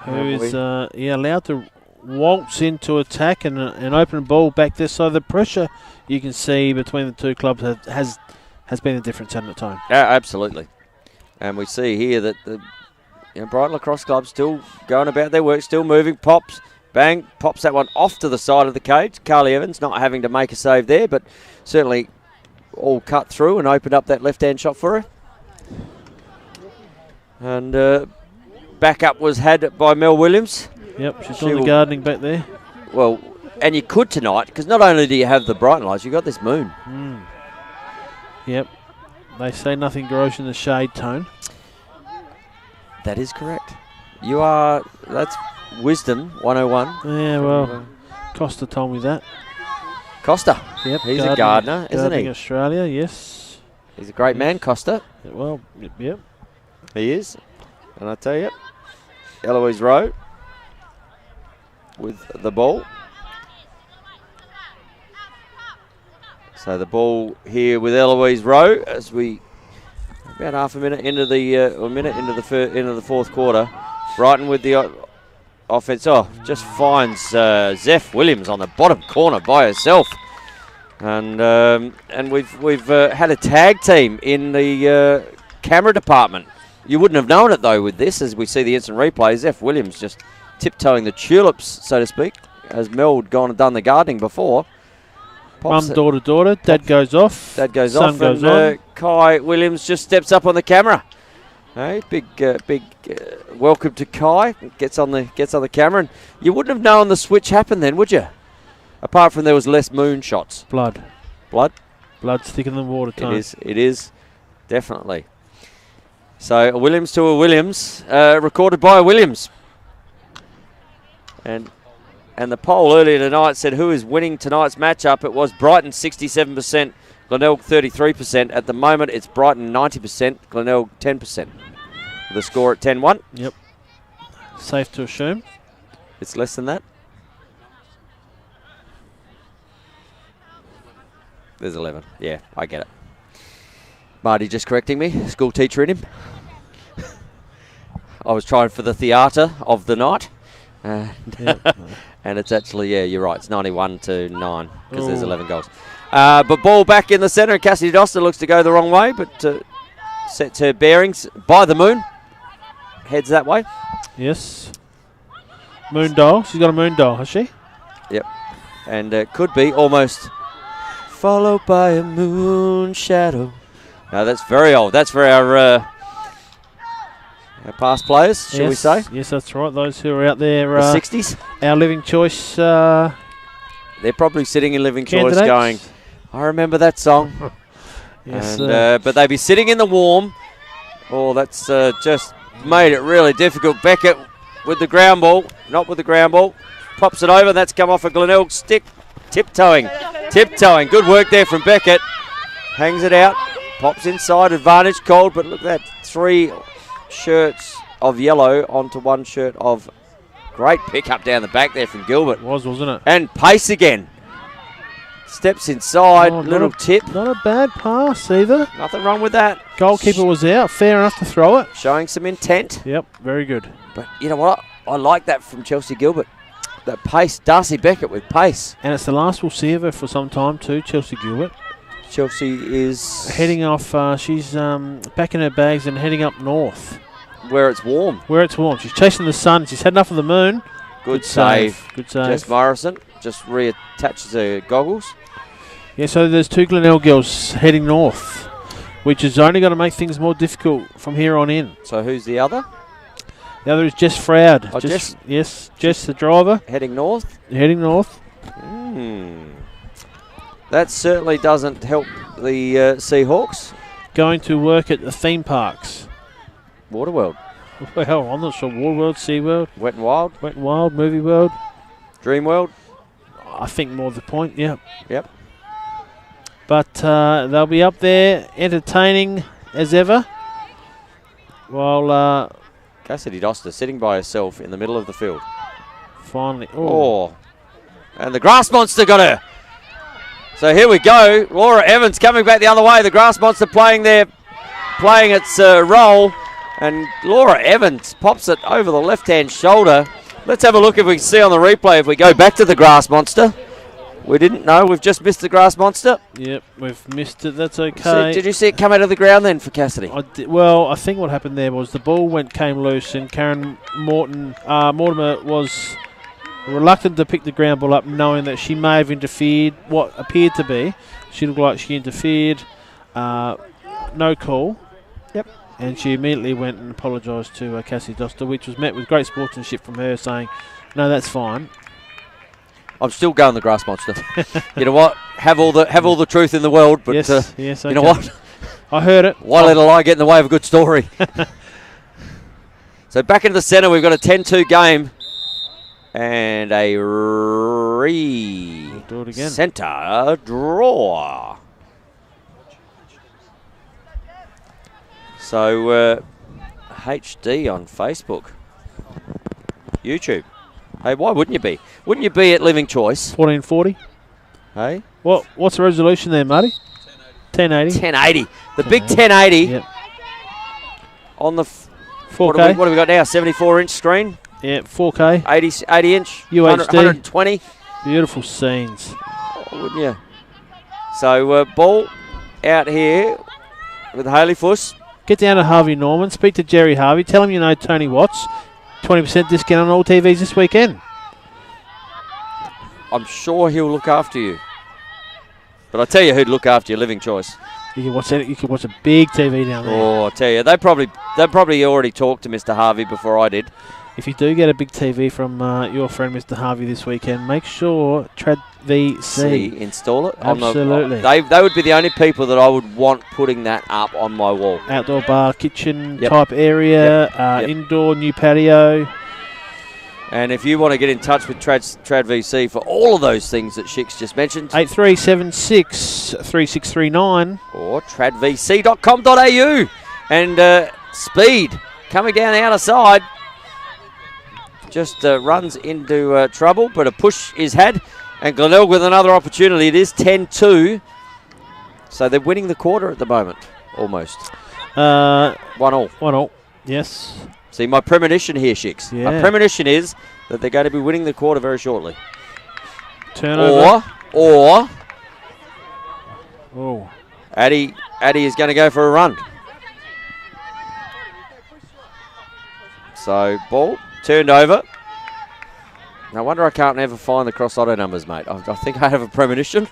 Who is allowed to waltz into attack and an open ball back there. So the pressure you can see between the two clubs has been a difference in the time. Yeah, absolutely. And we see here that the Brighton Lacrosse Club still going about their work, still moving, pops, bang, pops that one off to the side of the cage. Carly Evans not having to make a save there, but certainly all cut through and opened up that left-hand shot for her. And backup was had by Mel Williams. Yep, she's doing the gardening back there. Well, and you could tonight, because not only do you have the Brighton lights, you've got this moon. Yep. They say nothing grows in the shade, Tone. That is correct. That's wisdom 101. Yeah, well, Costa told me that. Costa? Yep. He's a gardener, isn't he? Australia, yes. He's a great man, Costa. Well, yep. He is. And I tell you, Eloise Rowe with the ball. So the ball here with Eloise Rowe as we about half a minute into the fourth quarter. Brighton with the offense. Oh, just finds Zeph Williams on the bottom corner by herself. And we've had a tag team in the camera department. You wouldn't have known it though with this, as we see the instant replay. Zeph Williams just tiptoeing the tulips, so to speak, as Mel had gone and done the gardening before. Mum, daughter. Dad goes off. Dad goes Son off. Goes and on. Kai Williams just steps up on the camera. Hey, big welcome to Kai. Gets on the camera, and you wouldn't have known the switch happened then, would you? Apart from there was less moon shots. Blood's thicker than water, Tone. It is definitely. So a Williams to a Williams, recorded by a Williams. And the poll earlier tonight said who is winning tonight's matchup. It was Brighton 67%, Glenelg 33%. At the moment, it's Brighton 90%, Glenelg 10%. The score at 10-1. Yep. Safe to assume. It's less than that. There's 11. Yeah, I get it. Marty just correcting me. School teacher in him. I was trying for the theatre of the night. And it's actually, yeah, you're right. It's 91-9 because there's 11 goals. But ball back in the centre. And Cassidy Doster looks to go the wrong way, but sets her bearings by the moon. Heads that way. Yes. Moon dial. She's got a moon dial, has she? Yep. And it could be almost followed by a moon shadow. No, that's very old. That's for our past players, shall we say? Yes, that's right. Those who are out there. The 60s. Our Living Choice. They're probably sitting in Living Choice going, I remember that song. Yes, but they'd be sitting in the warm. Oh, that's just made it really difficult. Beckett with the ground ball. Not with the ground ball. Pops it over. That's come off a Glenelg stick. Tiptoeing. Good work there from Beckett. Hangs it out. Pops inside. Advantage called. But look at that. 3 shirts of yellow onto 1 shirt of great pickup down the back there from Gilbert. Wasn't it? And pace again. Steps inside, little tip. Not a bad pass either. Nothing wrong with that. Goalkeeper was out. Fair enough to throw it. Showing some intent. Yep, very good. But you know what? I like that from Chelsea Gilbert. That pace. Darcy Beckett with pace. And it's the last we'll see of her for some time too, Chelsea Gilbert. Chelsea is heading off. She's packing her bags and heading up north. Where it's warm. She's chasing the sun. She's had enough of the moon. Good save. Good save. Jess Morrison just reattaches her goggles. Yeah, so there's 2 Glenelg girls heading north, which is only going to make things more difficult from here on in. So who's the other? The other is Jess Froud. Oh, Jess. Yes, Jess the driver. Heading north? Heading north. That certainly doesn't help the Seahawks. Going to work at the theme parks. Waterworld. Well, I'm not sure. Waterworld, SeaWorld. Wet and Wild. Wet and Wild, Movie World. Dream World. I think more the point, yeah. Yep. But they'll be up there entertaining as ever. While Cassidy Doster sitting by herself in the middle of the field. Finally. And the Grass Monster got her. So here we go. Laura Evans coming back the other way. The Grass Monster playing its role. And Laura Evans pops it over the left-hand shoulder. Let's have a look if we can see on the replay if we go back to the Grass Monster. We didn't know. We've just missed the Grass Monster. Yep, we've missed it. That's okay. So did you see it come out of the ground then for Cassidy? Well, I think what happened there was the ball came loose and Karen Mortimer was reluctant to pick the ground ball up, knowing that she may have interfered, what appeared to be. She looked like she interfered. No call. Yep. And she immediately went and apologised to Cassidy Doster, which was met with great sportsmanship from her, saying, no, that's fine. I'm still going the Grass Monster. You know what? Have all the truth in the world, but yes, okay. You know what? I heard it. Why let a lie get in the way of a good story? So back into the centre, we've got a 10-2 game. And a We'll do it again. Centre draw. So HD on Facebook. YouTube. Hey, why wouldn't you be? Wouldn't you be at Living Choice? 1440. Hey? What's the resolution there, Marty? 1080. 1080. The big 1080. Yep. On the 4K. What have we got now? 74-inch screen? Yeah, 4K. 80-inch. UHD. 120. Beautiful scenes. Oh, wouldn't you? So, ball out here with Hayley Fuss. Get down to Harvey Norman. Speak to Jerry Harvey. Tell him you know Tony Watts. 20% discount on all TVs this weekend. I'm sure he'll look after you. But I tell you who'd look after your Living Choice. You can watch it. You can watch a big TV down there. Oh, I tell you, they probably already talked to Mr. Harvey before I did. If you do get a big TV from your friend Mr. Harvey this weekend, make sure Trad VC install it. Absolutely. They would be the only people that I would want putting that up on my wall. Outdoor bar, kitchen type area, indoor new patio. And if you want to get in touch with Trad VC for all of those things that Shix just mentioned, 8376 3639 or tradvc.com.au. And Speed coming down the outer side. Just runs into trouble, but a push is had. And Glenelg with another opportunity. It is 10-2. So they're winning the quarter at the moment, almost. 1-1. 1-1. Yes. See, my premonition here, Shicks. Yeah. My premonition is that they're going to be winning the quarter very shortly. Turnover. Or oh. Addy is going to go for a run. So, ball turned over. No wonder I can't ever find the cross auto numbers, mate. I think I have a premonition.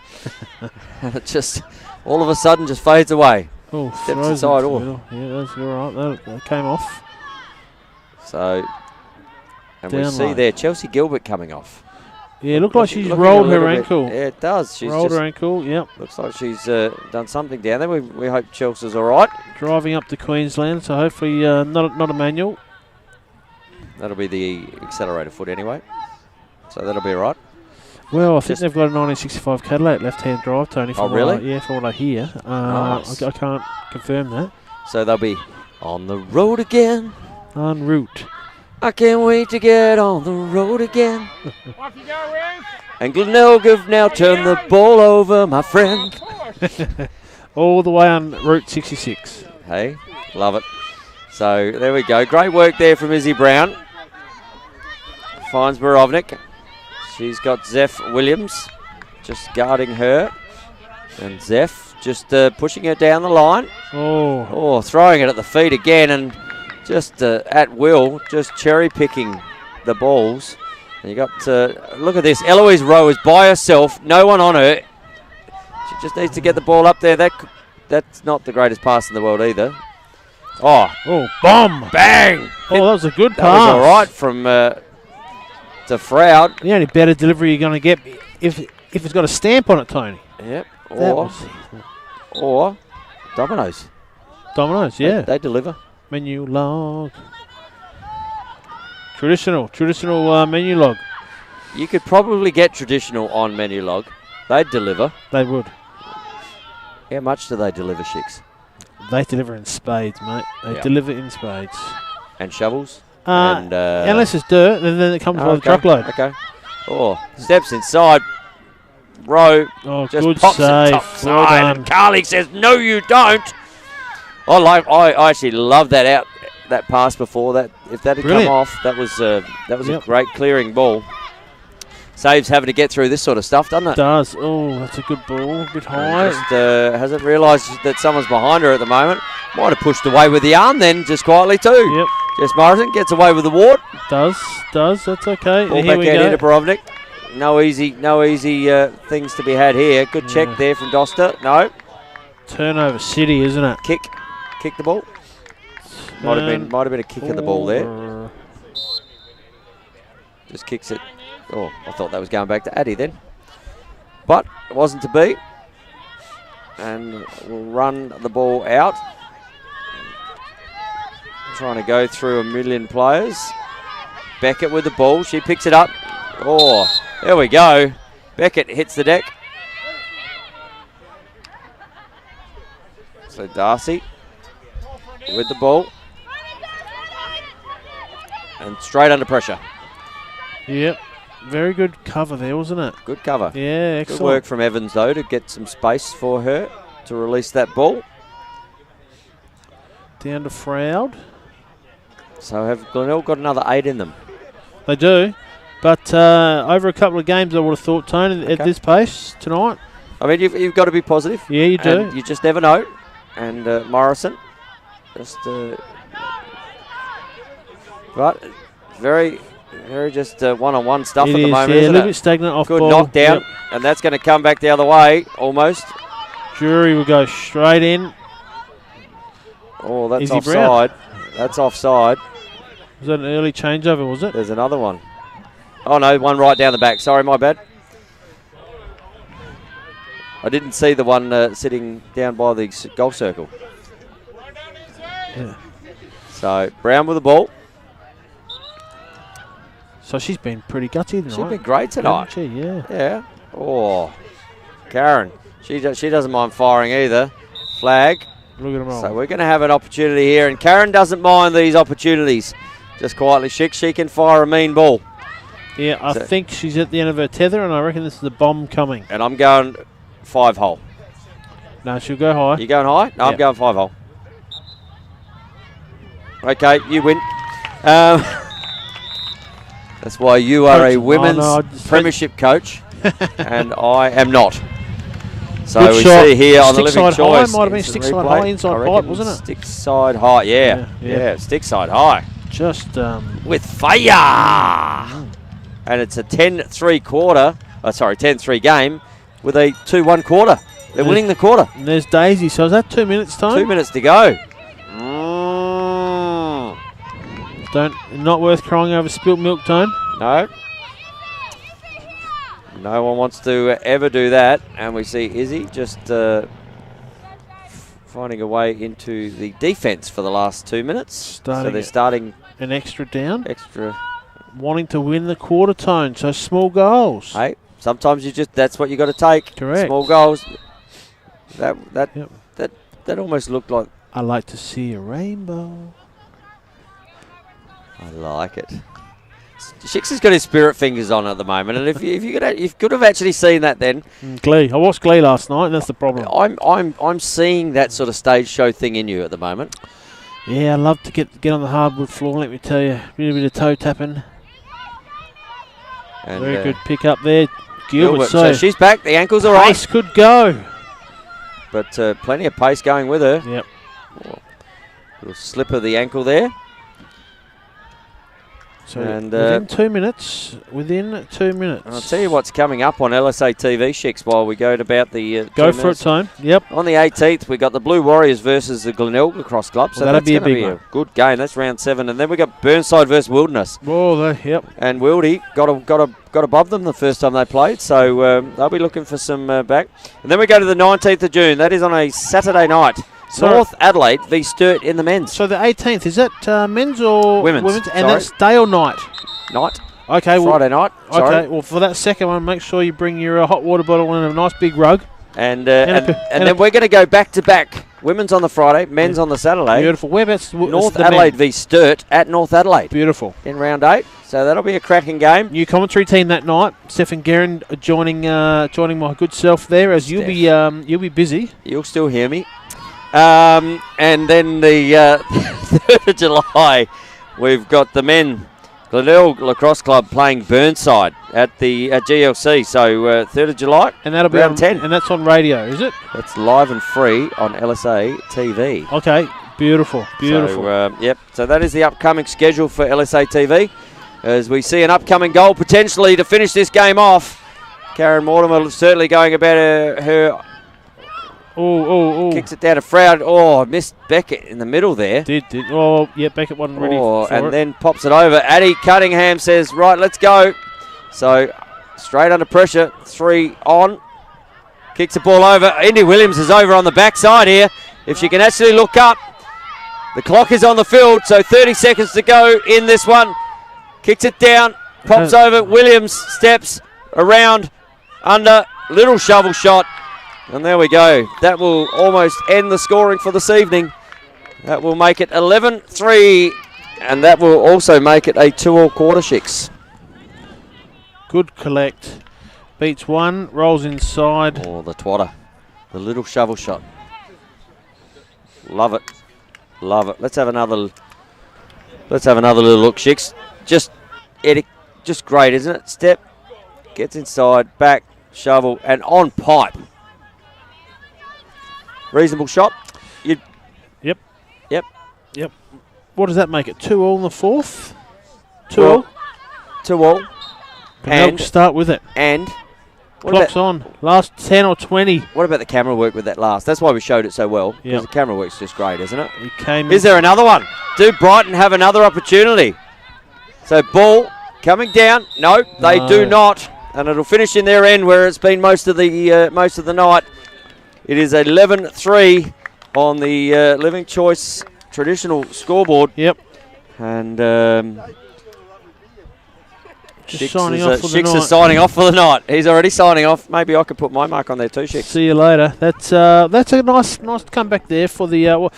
And it just, all of a sudden, just fades away. Oh, steps inside. Yeah, that's all right. That came off. So, and down we see low. there Chelsea Gilbert coming off. Yeah, looked like she's rolled her ankle. Yeah, it does. She's rolled her ankle, yep. Looks like she's done something down there. We hope Chelsea's all right. Driving up to Queensland, so hopefully not a manual. That'll be the accelerator foot anyway. So that'll be all right. Well, I think they've got a 1965 Cadillac left-hand drive, Tony. Oh, really? Yeah, from what I hear. Nice. I can't confirm that. So they'll be on the road again. En route. I can't wait to get on the road again. And Glenelg have now turned the ball over, my friend. All the way on Route 66. Hey, love it. So there we go. Great work there from Izzy Brown. Finds Borovnik. She's got Zeph Williams just guarding her. And Zeph just pushing her down the line. Oh, throwing it at the feet again and just at will, just cherry picking the balls. And you got look at this. Eloise Rowe is by herself, no one on her. She just needs to get the ball up there. That's not the greatest pass in the world either. Oh, bomb! Bang! Oh, that was a good pass. That was all right from to Froud. The only better delivery you're going to get if it's got a stamp on it, Tony. Yep. Or Domino's. Domino's, yeah. They deliver. Menu log. Traditional menu log. You could probably get traditional on menu log. They'd deliver. They would. How much do they deliver, Shicks? They deliver in spades, mate. They deliver in spades. And shovels? Unless it's dirt, and then it comes by the truckload. Okay. Steps inside. Rowe just good pops save. it top Well side. done. And Carly says, no, you don't. I actually love that pass before that. If that had come off, that was a great clearing ball. Saves having to get through this sort of stuff, doesn't it? It does. Oh, that's a good ball. A bit high. Just hasn't realised that someone's behind her at the moment. Might have pushed away with the arm then, just quietly too. Yep. Jess Morrison gets away with the ward. Does. That's okay. Ball back out into Borovnik. No easy things to be had here. Good check there from Doster. No. Turnover city, isn't it? Kick the ball. Might have been a kick of the ball there. Just kicks it. Oh, I thought that was going back to Addy then. But it wasn't to be. And we'll run the ball out. Trying to go through a million players. Beckett with the ball. She picks it up. Oh, there we go. Beckett hits the deck. So Darcy with the ball. And straight under pressure. Yep. Very good cover there, wasn't it? Good cover. Yeah, excellent. Good work from Evans, though, to get some space for her to release that ball. Down to Froud. So have Glenelg got another 8 in them? They do. But over a couple of games, I would have thought, Tony, at this pace tonight. I mean, you've got to be positive. Yeah, you do. And you just never know. And Morrison, just... but very just one-on-one stuff at the moment, isn't it? A little it? bit stagnant off Good ball. knockdown, and that's going to come back the other way, almost. Jury will go straight in. Oh, that's Izzy offside. Brown. That's offside. Was that an early changeover, was it? There's another one. Oh, no, one right down the back. Sorry, my bad. I didn't see the one sitting down by the goal circle. Yeah. So, Brown with the ball. So she's been pretty gutsy tonight. She's been great tonight. Hasn't she? Yeah. Yeah. Oh, Karen. She doesn't mind firing either. Flag. Look at them all. So we're going to have an opportunity here, and Karen doesn't mind these opportunities. Just quietly, she can fire a mean ball. Yeah, I think she's at the end of her tether, and I reckon this is a bomb coming. And I'm going 5-hole. No, she'll go high. You going high? No, I'm going 5-hole. Okay, you win. That's why you are a women's premiership coach, and I am not. So good we shot. see here on the living side choice. High. Might have been stick side high, inside pipe, wasn't it? Stick side high, yeah, stick side high. Just with fire, and it's a 10-3 quarter. 10-3 game with a 2-1 quarter. They're winning the quarter. And there's Daisy. So is that 2 minutes time? 2 minutes to go. Not worth crying over spilt milk time. No. No one wants to ever do that. And we see Izzy just finding a way into the defence for the last 2 minutes. So they're starting an extra down. Extra. Wanting to win the quarter tone. So small goals. Hey, sometimes that's what you got to take. Correct. Small goals. That almost looked like. I like to see a rainbow. I like it. Shix has got his spirit fingers on at the moment, and if you could have actually seen that then. Glee. I watched Glee last night, and that's the problem. I'm seeing that sort of stage show thing in you at the moment. Yeah, I love to get on the hardwood floor. Let me tell you, a bit of toe tapping. And very good pick up there, Gilbert. So she's back. The ankle's all right. Pace could go, but plenty of pace going with her. Yep. Little slip of the ankle there. So within 2 minutes. I'll tell you what's coming up on LSA TV, Shix, while we go about the go for it time. Yep. On the 18th, we got the Blue Warriors versus the Glenelg Lacrosse Club. So that'll be a big one. Good game. That's round 7, and then we got Burnside versus Wilderness. Yep. And Wildy got above them the first time they played, so they'll be looking for some back. And then we go to the 19th of June. That is on a Saturday night. So North Adelaide v Sturt in the men's. So the 18th, is that men's or women's? And that's day or night? Night. Okay. Friday night. Sorry. Okay. Well, for that second one, make sure you bring your hot water bottle and a nice big rug. And then we're going to go back to back. Women's on the Friday, men's on the Saturday. Beautiful. Whereabouts? North Adelaide v Sturt at North Adelaide. Beautiful. In round 8. So that'll be a cracking game. New commentary team that night. Stephen Guerin joining my good self there, as you'll be busy. You'll still hear me. And then the 3rd of July, we've got the men, Glenelg Lacrosse Club, playing Burnside at GLC. So 3rd of July, and that'll be round 10, and that's on radio, is it? That's live and free on LSA TV. Okay, beautiful. So, yep. So that is the upcoming schedule for LSA TV, as we see an upcoming goal potentially to finish this game off. Karen Mortimer certainly going about her. Kicks it down to Froud. Missed Beckett in the middle there. Did. Oh, yeah, Beckett wasn't ready for and it. then pops it over. Addie Cunningham says, right, let's go. So, straight under pressure. 3 on. Kicks the ball over. Indy Williams is over on the backside here. If she can actually look up. The clock is on the field, so 30 seconds to go in this one. Kicks it down. Pops over. Williams steps around. Under. Little shovel shot. And there we go. That will almost end the scoring for this evening. That will make it 11-3. And that will also make it a 2-all quarter, Shix. Good collect. Beats one. Rolls inside. Oh, the twatter. The little shovel shot. Love it. Love it. Let's have another little look, Shix. Just great, isn't it? Step. Gets inside. Back. Shovel. And on pipe. Reasonable shot. Yep. What does that make it? 2-all in the 4th? 2-all? 2-all. And start with it. And clock's on. Last 10 or 20. What about the camera work with that last? That's why we showed it so well. Because the camera work's just great, isn't it? Is there another one? Do Brighton have another opportunity? So ball coming down. No, they do not. And it'll finish in their end where it's been most of the night. It is 11-3 on the Living Choice traditional scoreboard. Yep. And Shix is signing off for the night. He's already signing off. Maybe I could put my mark on there too, Shix. See you later. That's a nice comeback there for the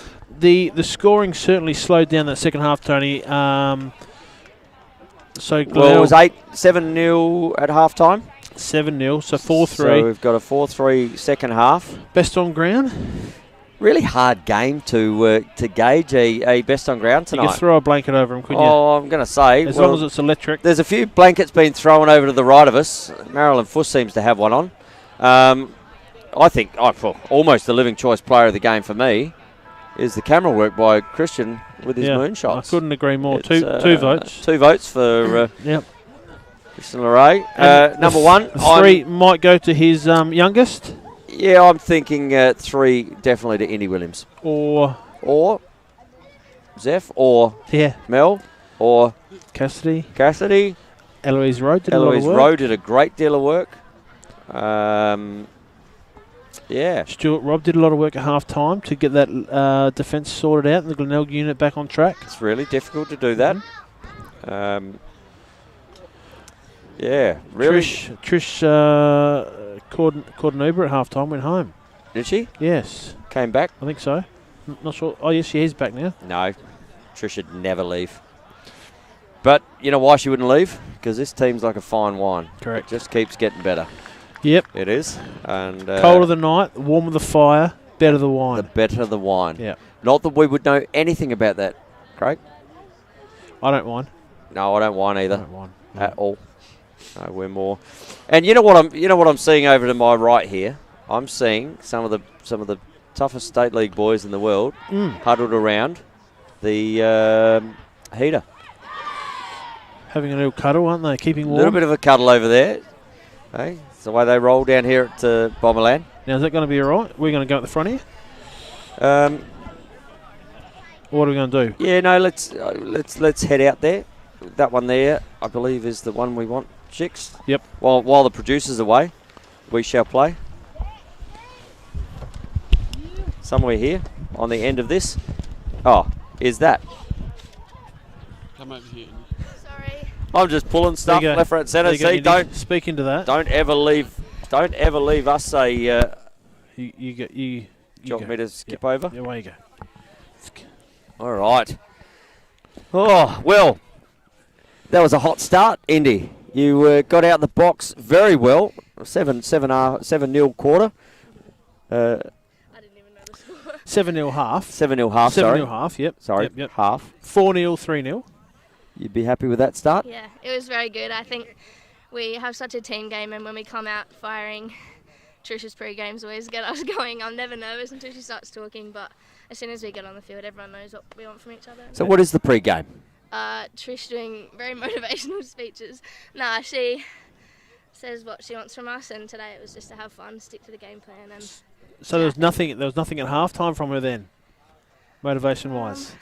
scoring certainly slowed down that second half, Tony. So it was 7-0 at half time. 7-0, so 4-3. So we've got a 4-3 second half. Best on ground? Really hard game to gauge a best on ground tonight. You could throw a blanket over them, couldn't you? Oh, I'm going to say. As long as it's electric. There's a few blankets being thrown over to the right of us. Marilyn Fuss seems to have one on. I think almost the living choice player of the game for me is the camera work by Christian with his moonshots. I couldn't agree more. Two votes. 2 votes for yep. Christian Leray. Number 1. 3 might go to his youngest. Yeah, I'm thinking 3 definitely to Indy Williams. Or Zeph, or Mel, or Cassidy. Eloise Rowe did a lot of work. Rowe did a great deal of work. Stuart Robb did a lot of work at half time to get that defence sorted out and the Glenelg unit back on track. It's really difficult to do that. Really. Trish caught an Uber at half time, went home. Did she? Yes. Came back? I think so. Not sure. Oh, yes, she is back now. No, Trish would never leave. But you know why she wouldn't leave? Because this team's like a fine wine. Correct. It just keeps getting better. Yep. It is. And colder the night, warmer the fire, better the wine. The better the wine. Yeah. Not that we would know anything about that, Craig. I don't wine. No, I don't wine either. I don't wine. At all. No, we're more. And you know what I'm seeing over to my right here? I'm seeing some of the toughest state league boys in the world huddled around the heater. Having a little cuddle, aren't they? Keeping warm. A little bit of a cuddle over there. Hey, it's the way they roll down here at Bomberland. Now, is that going to be all right? We're going to go at the front here. What are we going to do? Yeah, no. Let's head out there. That one there, I believe, is the one we want. Chicks. Yep. While the producer's away, we shall play. Somewhere here on the end of this. Oh, is that? Come over here. Sorry. I'm just pulling stuff left, right, centre. See, don't speak into that. Don't ever leave us a. You do you want me to skip over? Yeah, away you go. All right. Oh well, that was a hot start, Indy. You got out the box very well. 7-0 quarter. I didn't even know the score. 7-0 half. 7-0 half. Sorry. 7-0 half. Yep. Sorry. Yep. Half. 4-0, 3-0. You'd be happy with that start? Yeah, it was very good. I think we have such a team game, and when we come out firing, Trish's pre-games always get us going. I'm never nervous until she starts talking, but as soon as we get on the field, everyone knows what we want from each other. So what is the pre-game? Trish doing very motivational speeches. Nah, she says what she wants from us, and today it was just to have fun, stick to the game plan. And so there was nothing at half time from her then, motivation-wise?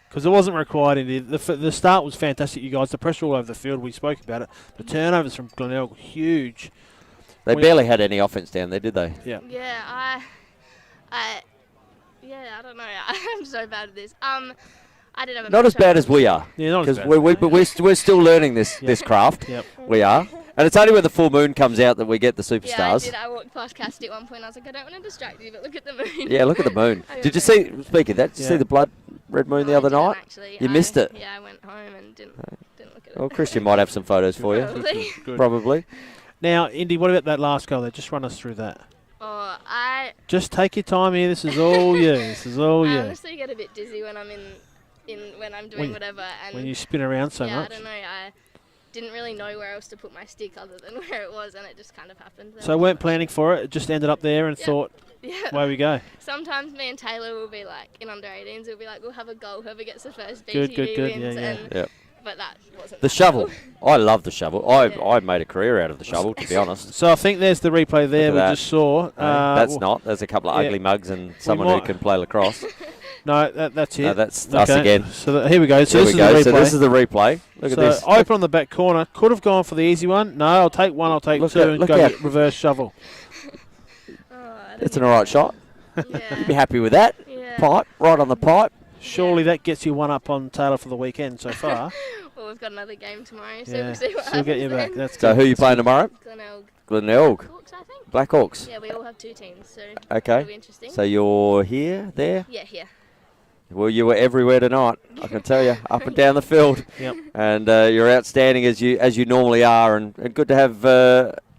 Because it wasn't required. The start was fantastic, you guys. The pressure all over the field, we spoke about it. The turnovers from Glenelg, huge. They barely had any offense down there, did they? Yeah. Yeah, I don't know. I'm so bad at this. I did have a not as bad as we are. Yeah, not as bad. Because we're still learning this craft. Yep. We are. And it's only when the full moon comes out that we get the superstars. Yeah, I did. I walked past Cassidy at one point. I was like, I don't want to distract you, but look at the moon. Yeah, look at the moon. Did you see, speaking of that, did you see the blood red moon the other night? Actually, you missed it. Yeah, I went home and didn't look at it. Well, Christian might have some photos for you. Probably. Now, Indy, what about that last goal there? Just run us through that. Oh, Just take your time here. This is all you. This is all you. I honestly get a bit dizzy when I'm when I'm doing whatever. And when you spin around so much. Yeah, I don't know. I didn't really know where else to put my stick other than where it was, and it just kind of happened. So weren't planning for it. It just ended up there and thought, away we go. Sometimes me and Taylor will be like, in under 18s, we'll be like, we'll have a goal. Whoever gets the first good. wins. Yeah. But that wasn't the shovel. I love the shovel. I made a career out of the shovel, to be honest. So I think there's the replay there we just saw. There's a couple of ugly mugs and someone who can play lacrosse. No, that's it. No, that's us again. So here we go. So this is the replay. Look at this. Open on the back corner. Could have gone for the easy one. No, I'll take one. I'll take two and go reverse shovel. It's an alright shot. Yeah. You'd be happy with that. Yeah. Pipe, right on the pipe. Surely that gets you one up on Taylor for the weekend so far. Well, we've got another game tomorrow, so we'll see what happens. We'll get you back. That's so good. who are you playing tomorrow? Glenelg. Blackhawks, I think. Blackhawks. Yeah, we all have two teams, so okay. it'll be interesting. So you're here, there? Yeah, here. Well, you were everywhere tonight, I can tell you, up and down the field. Yep. And you're outstanding as you normally are, and good to have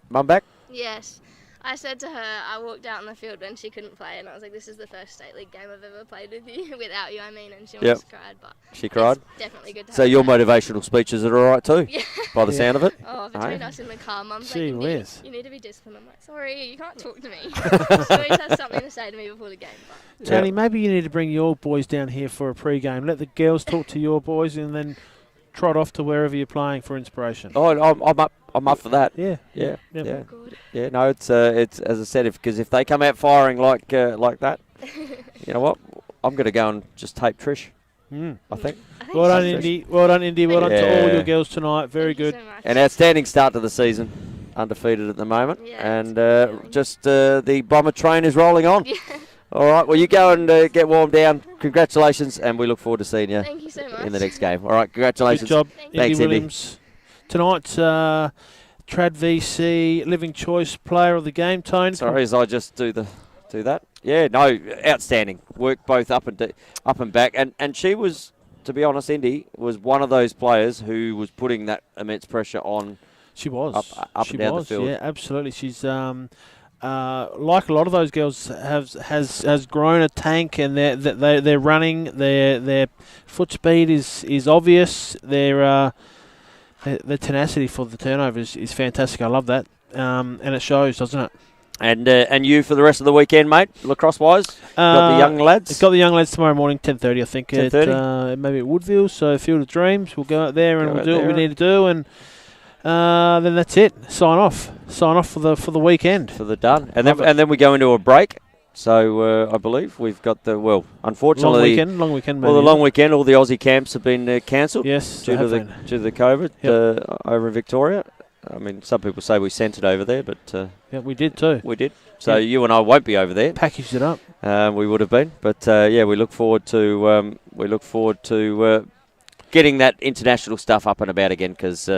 Mum back? Yes. I said to her, I walked out on the field when she couldn't play, and I was like, this is the first state league game I've ever played with you, without you, I mean, and she almost cried, but she cried. It's definitely good to So have your her. motivational speeches are all right too, Yeah. by the sound of it. Oh, between us in the car, Mum's Gee like, whiz. you need to be disciplined. I'm like, sorry, you can't talk to me. She always has something to say to me before the game. But. Tony, maybe you need to bring your boys down here for a pre-game. Let the girls talk to your boys and then trot off to wherever you're playing for inspiration. Oh, I'm up for that. Yeah. Yeah. Good. Yeah, no, it's as I said, because if they come out firing like that, you know what? I'm going to go and just tape Trish. I think. Well done, Indy. Well done, Indy. Well done to all your girls tonight. Very good. Thank you so much. An outstanding start to the season. Undefeated at the moment. Yeah, And just the Bomber train is rolling on. Yeah. All right, well, you go and get warmed down. Congratulations, and we look forward to seeing you Thank you so much. in the next game. All right, congratulations. Good job, Thank Indy Thanks, Indy. Williams. Tonight's Trad VC Living Choice Player of the Game, Tone. Sorry, as I just do that. Yeah, no, outstanding work both up and back, and she was, to be honest, Indy was one of those players who was putting that immense pressure on. She was up she and down was, the field. Yeah, absolutely. She's like a lot of those girls has grown a tank, and they're running. Their foot speed is obvious. Their tenacity for the turnovers is fantastic. I love that, and it shows, doesn't it? And you for the rest of the weekend, mate, lacrosse-wise? Got the young lads? Got the young lads tomorrow morning, 10:30, I think. 10:30? Maybe at Woodville, so Field of Dreams. We'll go out there and we'll do what we need to do, and then that's it. Sign off for the weekend. For the done. And then we go into a break. So I believe we've got unfortunately long weekend. Well, the long weekend, all the Aussie camps have been cancelled. Yes, due to the COVID over in Victoria. I mean, some people say we sent it over there, but yeah, we did too. We did. So you and I won't be over there. Packaged it up. We would have been, but yeah, we look forward to getting that international stuff up and about again, because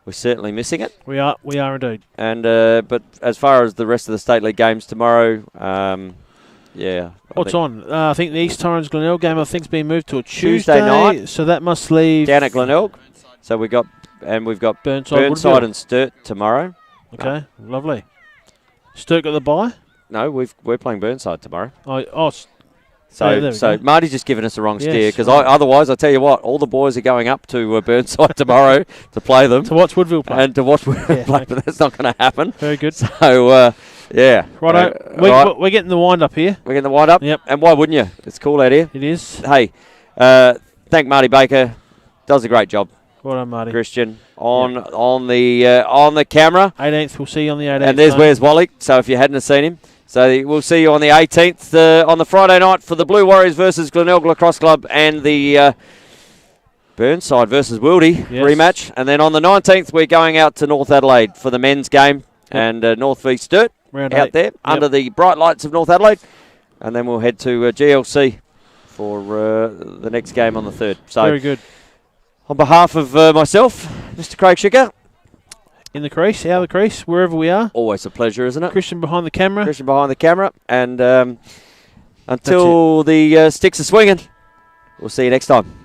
we're certainly missing it. We are indeed. And but as far as the rest of the State League games tomorrow, yeah. What's on? I think the East Torrens Glenelg game, I think, has been moved to a Tuesday night. So that must leave down at Glenelg. So we've got Burnside and Sturt tomorrow. Okay, lovely. Sturt got the bye? No, we're playing Burnside tomorrow. So Marty's just given us a wrong steer, because otherwise, I tell you what, all the boys are going up to Burnside tomorrow to play them. To watch Woodville play. And to watch Woodville play, but that's not going to happen. Very good. So, yeah. Righto. We're getting the wind up here. We're getting the wind up? Yep. And why wouldn't you? It's cool out here. It is. Hey, thank Marty Baker. Does a great job. Well done, Marty. Christian on the camera. 18th, we'll see you on the 18th. And there's Where's Wally. So if you hadn't have seen him. So we'll see you on the 18th on the Friday night for the Blue Warriors versus Glenelg Lacrosse Club and the Burnside versus Wildy rematch. And then on the 19th, we're going out to North Adelaide for the men's game and North v Sturt out there under the bright lights of North Adelaide. And then we'll head to GLC for the next game on the 3rd. So very good. On behalf of myself, Mr. Craig Schicker. In the crease, out of the crease, wherever we are. Always a pleasure, isn't it? Christian behind the camera. And until the sticks are swinging, we'll see you next time.